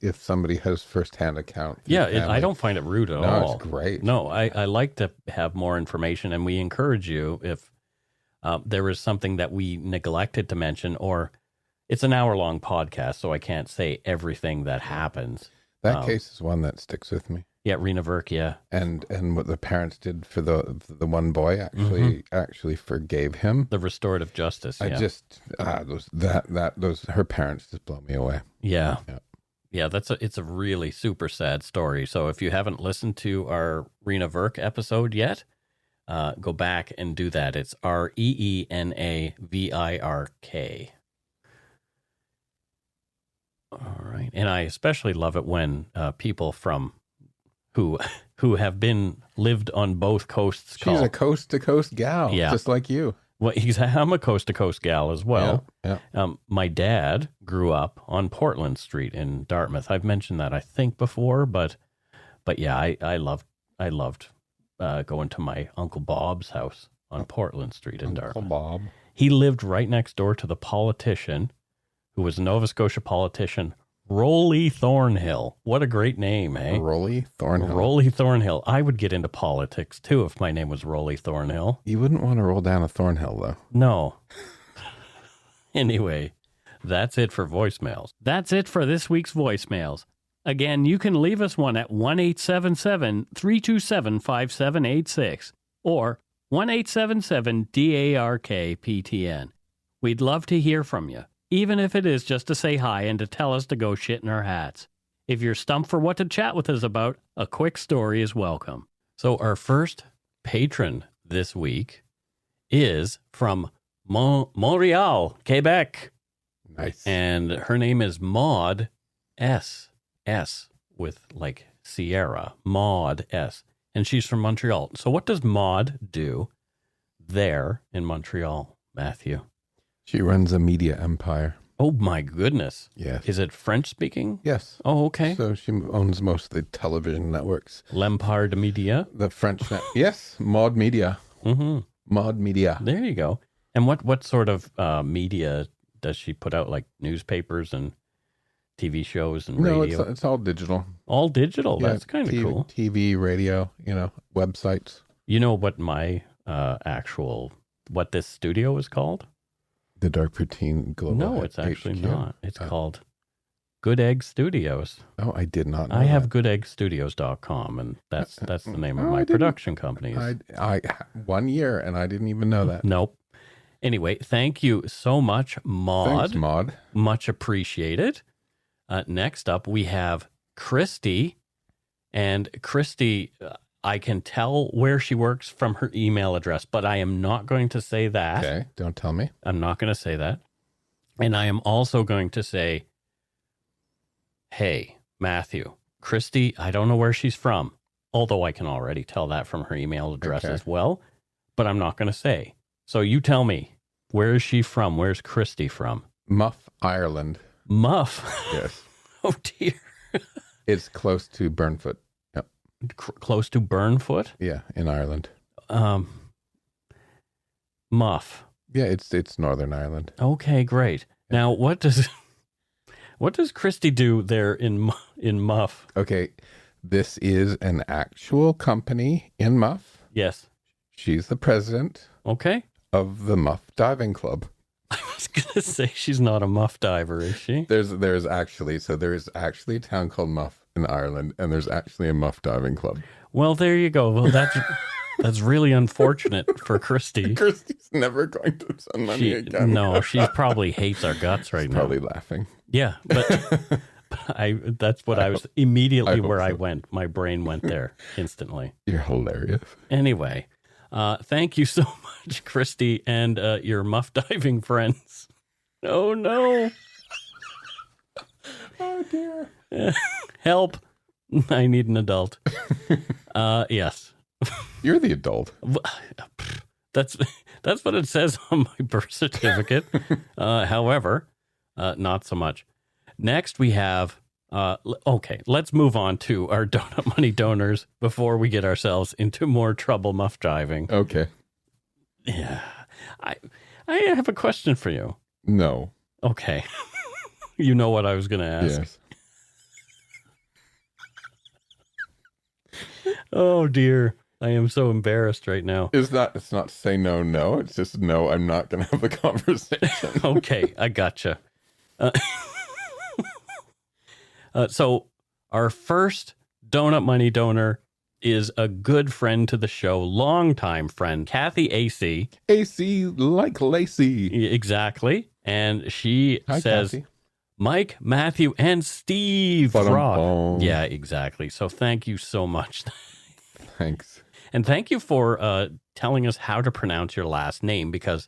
if somebody has firsthand account. Yeah, I don't find it rude at all. No, it's great. No, I like to have more information, and we encourage you if there is something that we neglected to mention, or it's an hour-long podcast, so I can't say everything that happens. That case is one that sticks with me. Yeah, Rena Verk, yeah. And what the parents did for the one boy actually forgave him. The restorative justice. I just those her parents just blow me away. Yeah. It's a really super sad story. So if you haven't listened to our Rena Verk episode yet, go back and do that. It's REENAVIRK. All right, and I especially love it when people from who have lived on both coasts. She's a coast to coast gal, just like you. Well, I'm a coast to coast gal as well. Yeah. My dad grew up on Portland Street in Dartmouth. I've mentioned that I think before, but yeah, I loved going to my Uncle Bob's house on Portland Street in Dartmouth. Uncle Bob. He lived right next door to the politician who was a Nova Scotia politician, Rolly Thornhill. What a great name, eh? Rolly Thornhill. Rolly Thornhill. I would get into politics, too, if my name was Rolly Thornhill. You wouldn't want to roll down a Thornhill, though. No. Anyway, that's it for voicemails. That's it for this week's voicemails. Again, you can leave us one at 1-877-327-5786 or 1-877-DARK-PTN. We'd love to hear from you, even if it is just to say hi and to tell us to go shit in our hats. If you're stumped for what to chat with us about, a quick story is welcome. So our first patron this week is from Montreal, Quebec. Nice. And her name is Maud S. With like Sierra, Maud S. And she's from Montreal. So what does Maud do there in Montreal, Matthew? She runs a media empire. Oh, my goodness. Yes. Is it French speaking? Yes. Oh, okay. So she owns most of the television networks. L'Empire de Media? The French yes, Maud Media. Mm-hmm. Maud Media. There you go. And what sort of media does she put out, like newspapers and TV shows and radio? No, it's all digital. All digital? Yeah, that's kind of cool. TV, radio, websites. You know what my what this studio is called? The Dark Poutine Global. No, it's actually HQ. not. It's called Good Egg Studios. Oh, I did not know I have goodeggstudios.com, and that's the name of my production company. I 1 year, and I didn't even know that. Nope. Anyway, thank you so much, Maud. Thanks, Maud. Much appreciated. Next up, we have Christy. And Christy, I can tell where she works from her email address, but I am not going to say that. Okay, don't tell me. I'm not going to say that. And I am also going to say, hey, Matthew, Christy, I don't know where she's from, although I can already tell that from her email address as well, but I'm not going to say. So you tell me, where is she from? Where's Christy from? Muff, Ireland. Muff? Yes. Oh, dear. It's close to Burnfoot. Yep. Close to Burnfoot? Yeah, in Ireland. Muff. Yeah, it's Northern Ireland. Okay, great. Now, what does Christy do there in Muff? Okay, this is an actual company in Muff. Yes. She's the president Okay. of the Muff Diving Club. I was going to say she's not a muff diver, is she? There's actually a town called Muff in Ireland, and there's actually a Muff Diving Club. Well, there you go. Well, that's really unfortunate for Christy. Kirsty's never going to send money again. No, she probably hates our guts right now. Probably laughing. Yeah, but that's what I was immediately where I so. went. My brain went there instantly. You're hilarious. Anyway, thank you so much, Christy, and your muff diving friends. Oh, no. Oh, dear. Help. I need an adult. Yes. You're the adult. That's what it says on my birth certificate. However, not so much. Next, we have, okay, let's move on to our donut money donors before we get ourselves into more trouble muff diving. Okay. Yeah. I have a question for you. No. Okay. You know what I was going to ask. Yes. Oh, dear. I am so embarrassed right now. It's not to say no. It's just no, I'm not going to have the conversation. Okay, I gotcha. So our first donut money donor is a good friend to the show, longtime friend, Kathy AC. AC like Lacey. Exactly. And she Hi, says, Kathy. Mike, Matthew, and Steve rock. Ba-dum-bum. Yeah, exactly. So thank you so much. Thanks. And thank you for telling us how to pronounce your last name, because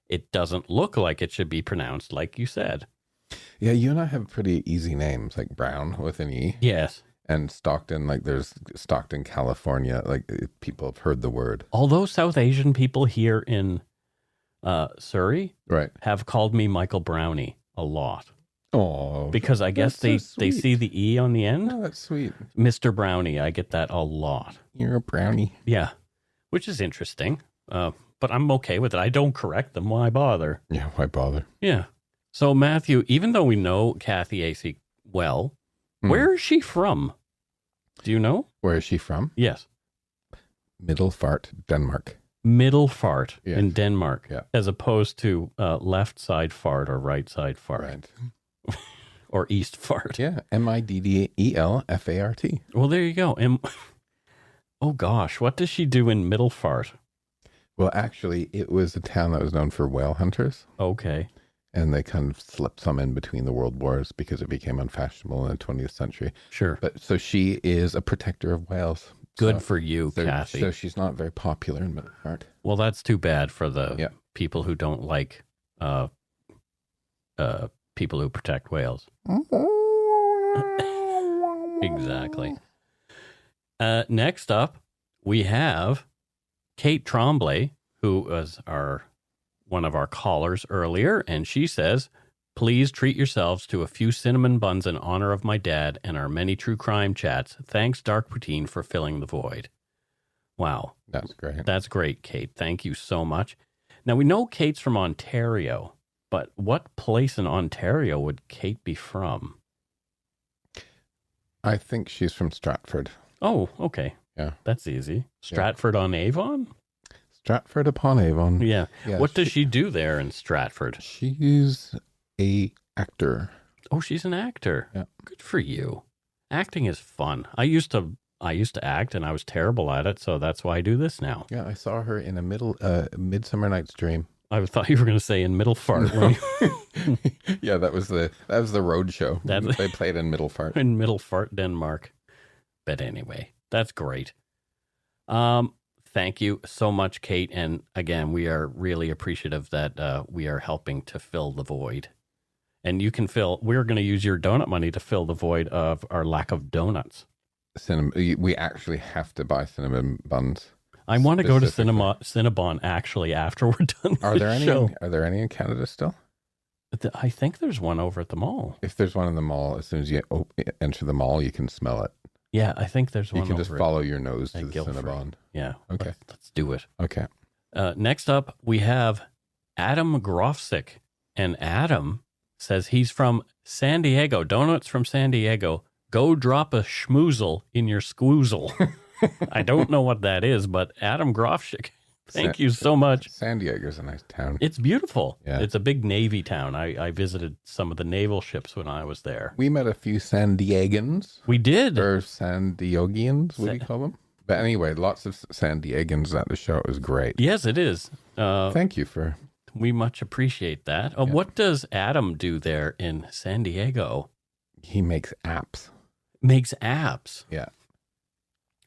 it doesn't look like it should be pronounced like you said. Yeah, you and I have pretty easy names, like Brown with an E. Yes. And Stockton, like there's Stockton, California. Like people have heard the word. Although South Asian people here in Surrey Right. have called me Michael Brownie a lot. Oh, Because I guess they see the E on the end. Oh, that's sweet. Mr. Brownie, I get that a lot. You're a brownie. Yeah, which is interesting. But I'm okay with it. I don't correct them. Why bother? Yeah, why bother? Yeah. So, Matthew, even though we know Kathy AC well, where is she from? Do you know? Where is she from? Yes. Middelfart, Denmark. Middelfart Yeah. in Denmark, Yeah. as opposed to left side fart or right side fart. Right. Or east fart. Yeah, Middelfart. Well, there you go. Oh, gosh. What does she do in Middelfart? Well, actually, it was a town that was known for whale hunters. Okay. And they kind of slipped some in between the world wars because it became unfashionable in the 20th century. Sure. But so she is a protector of whales. Good for you, Kathy. So she's not very popular in Middelfart. Well, that's too bad for the people who don't like people who protect whales. Exactly. Next up, we have Kate Tremblay, who was one of our callers earlier, and she says, please treat yourselves to a few cinnamon buns in honor of my dad and our many true crime chats. Thanks, Dark Poutine, for filling the void. Wow. That's great. That's great, Kate. Thank you so much. Now, we know Kate's from Ontario, but what place in Ontario would Kate be from? I think she's from Stratford. Oh, okay. Yeah. That's easy. Stratford-on-Avon? Stratford upon Avon. Yeah. Yeah, What does she do there in Stratford? She's a actor. Oh, she's an actor. Yeah. Good for you. Acting is fun. I used to act and I was terrible at it, so that's why I do this now. Yeah, I saw her in a Midsummer Night's Dream. I thought you were going to say in Middelfart. No. Yeah, that was the road show. They played in Middelfart. In Middelfart, Denmark. But anyway, that's great. Thank you so much, Kate. And again, we are really appreciative that we are helping to fill the void. And we're going to use your donut money to fill the void of our lack of donuts. We actually have to buy cinnamon buns. I want to go to Cinnabon actually after we're done with the show. Are there any in Canada still? I think there's one over at the mall. If there's one in the mall, as soon as you enter the mall, you can smell it. Yeah, I think there's one. You can just follow your nose to the Guildford. Cinnabon. Yeah. Okay. Let's do it. Okay. Next up, we have Adam Grofsick, And Adam says he's from San Diego. Donuts from San Diego. Go drop a schmoozle in your squoozle. I don't know what that is, but Adam Grofschick, thank you so much. San Diego's a nice town. It's beautiful. Yeah. It's a big Navy town. I visited some of the naval ships when I was there. We met a few San Diegans. We did. Or San Diegoians, what do you call them? But anyway, lots of San Diegans at the show. It was great. Yes, it is. Thank you for... We much appreciate that. Yeah. What does Adam do there in San Diego? He makes apps. Makes apps. Yeah.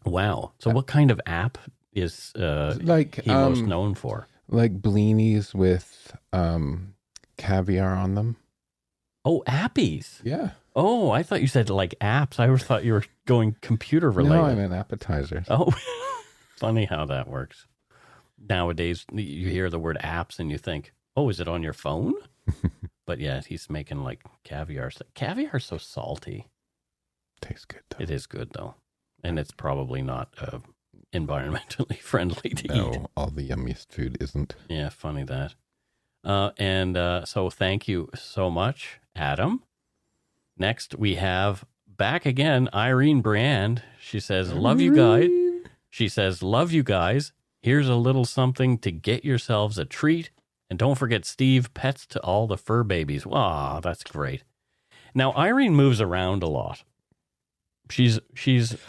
Wow. So what kind of app is like he most known for? Like blinis with caviar on them. Oh, appies. Yeah. Oh, I thought you said like apps. I thought you were going computer related. No, I meant appetizers. Oh, funny how that works. Nowadays, you hear the word apps and you think, oh, is it on your phone? But yeah, he's making like caviar. Caviar's so salty. Tastes good, though. It is good, though. And it's probably not environmentally friendly to eat. No, all the yummiest food isn't. Yeah, funny that. So thank you so much, Adam. Next, we have back again, Irene Brand. She says, love you guys. She says, love you guys. Here's a little something to get yourselves a treat. And don't forget Steve, pets to all the fur babies. Wow, that's great. Now, Irene moves around a lot. She's.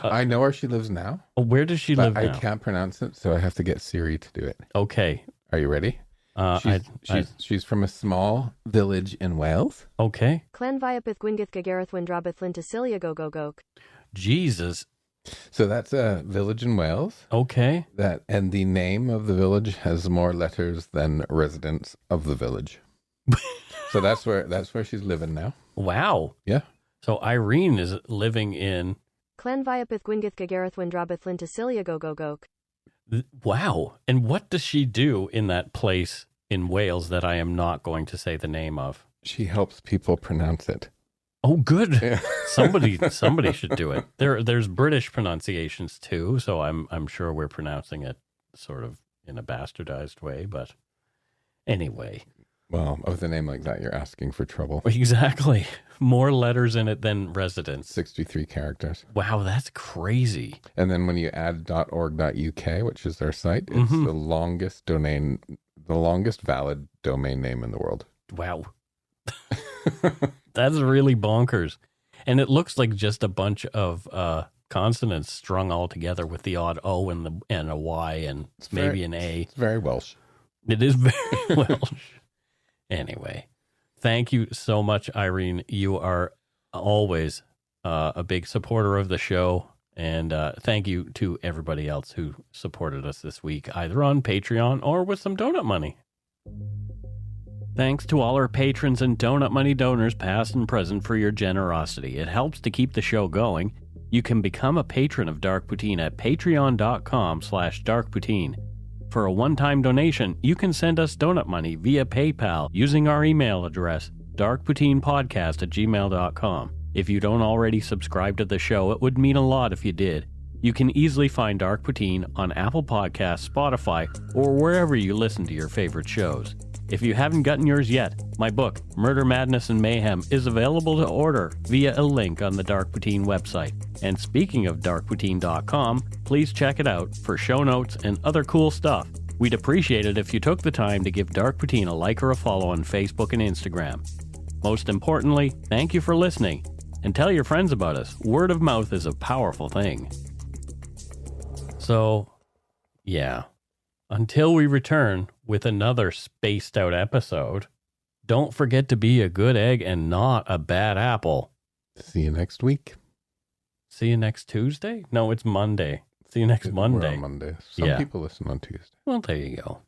I know where she lives now. Where does she live now? I can't pronounce it, so I have to get Siri to do it. Okay. Are you ready? She's from a small village in Wales. Okay. Clan Viapith Gwyngyth Gagareth Windrabith Lintasilia Gogogok. Jesus. So that's a village in Wales. Okay. And the name of the village has more letters than residents of the village. So that's where she's living now. Wow. Yeah. So Irene is living in Clan Viapith Gwyngyth Gagareth Windrabith Lintasilia Gogogok. Wow. And what does she do in that place in Wales that I am not going to say the name of? She helps people pronounce it. Oh, good. Yeah. Somebody should do it. There's British pronunciations too, so I'm sure we're pronouncing it sort of in a bastardized way, but anyway. Well, with a name like that, you're asking for trouble. Exactly. More letters in it than residents. 63 characters. Wow, that's crazy. And then when you add .org.uk, which is their site, it's the longest valid domain name in the world. Wow. That's really bonkers. And it looks like just a bunch of consonants strung all together with the odd O and a Y and maybe an A. It's very Welsh. It is very Welsh. Anyway, thank you so much, Irene. You are always a big supporter of the show. And thank you to everybody else who supported us this week, either on Patreon or with some donut money. Thanks to all our patrons and donut money donors, past and present, for your generosity. It helps to keep the show going. You can become a patron of Dark Poutine at patreon.com/darkpoutine. For a one-time donation, you can send us donut money via PayPal using our email address, darkpoutinepodcast@gmail.com. If you don't already subscribe to the show, it would mean a lot if you did. You can easily find Dark Poutine on Apple Podcasts, Spotify, or wherever you listen to your favorite shows. If you haven't gotten yours yet, my book, Murder, Madness, and Mayhem, is available to order via a link on the Dark Poutine website. And speaking of darkpoutine.com, please check it out for show notes and other cool stuff. We'd appreciate it if you took the time to give Dark Poutine a like or a follow on Facebook and Instagram. Most importantly, thank you for listening, and tell your friends about us. Word of mouth is a powerful thing. So, yeah. Until we return with another spaced out episode, don't forget to be a good egg and not a bad apple. See you next week. See you next Tuesday? No, it's Monday. See you next Monday. We're on Monday. Some people listen on Tuesday. Well, there you go.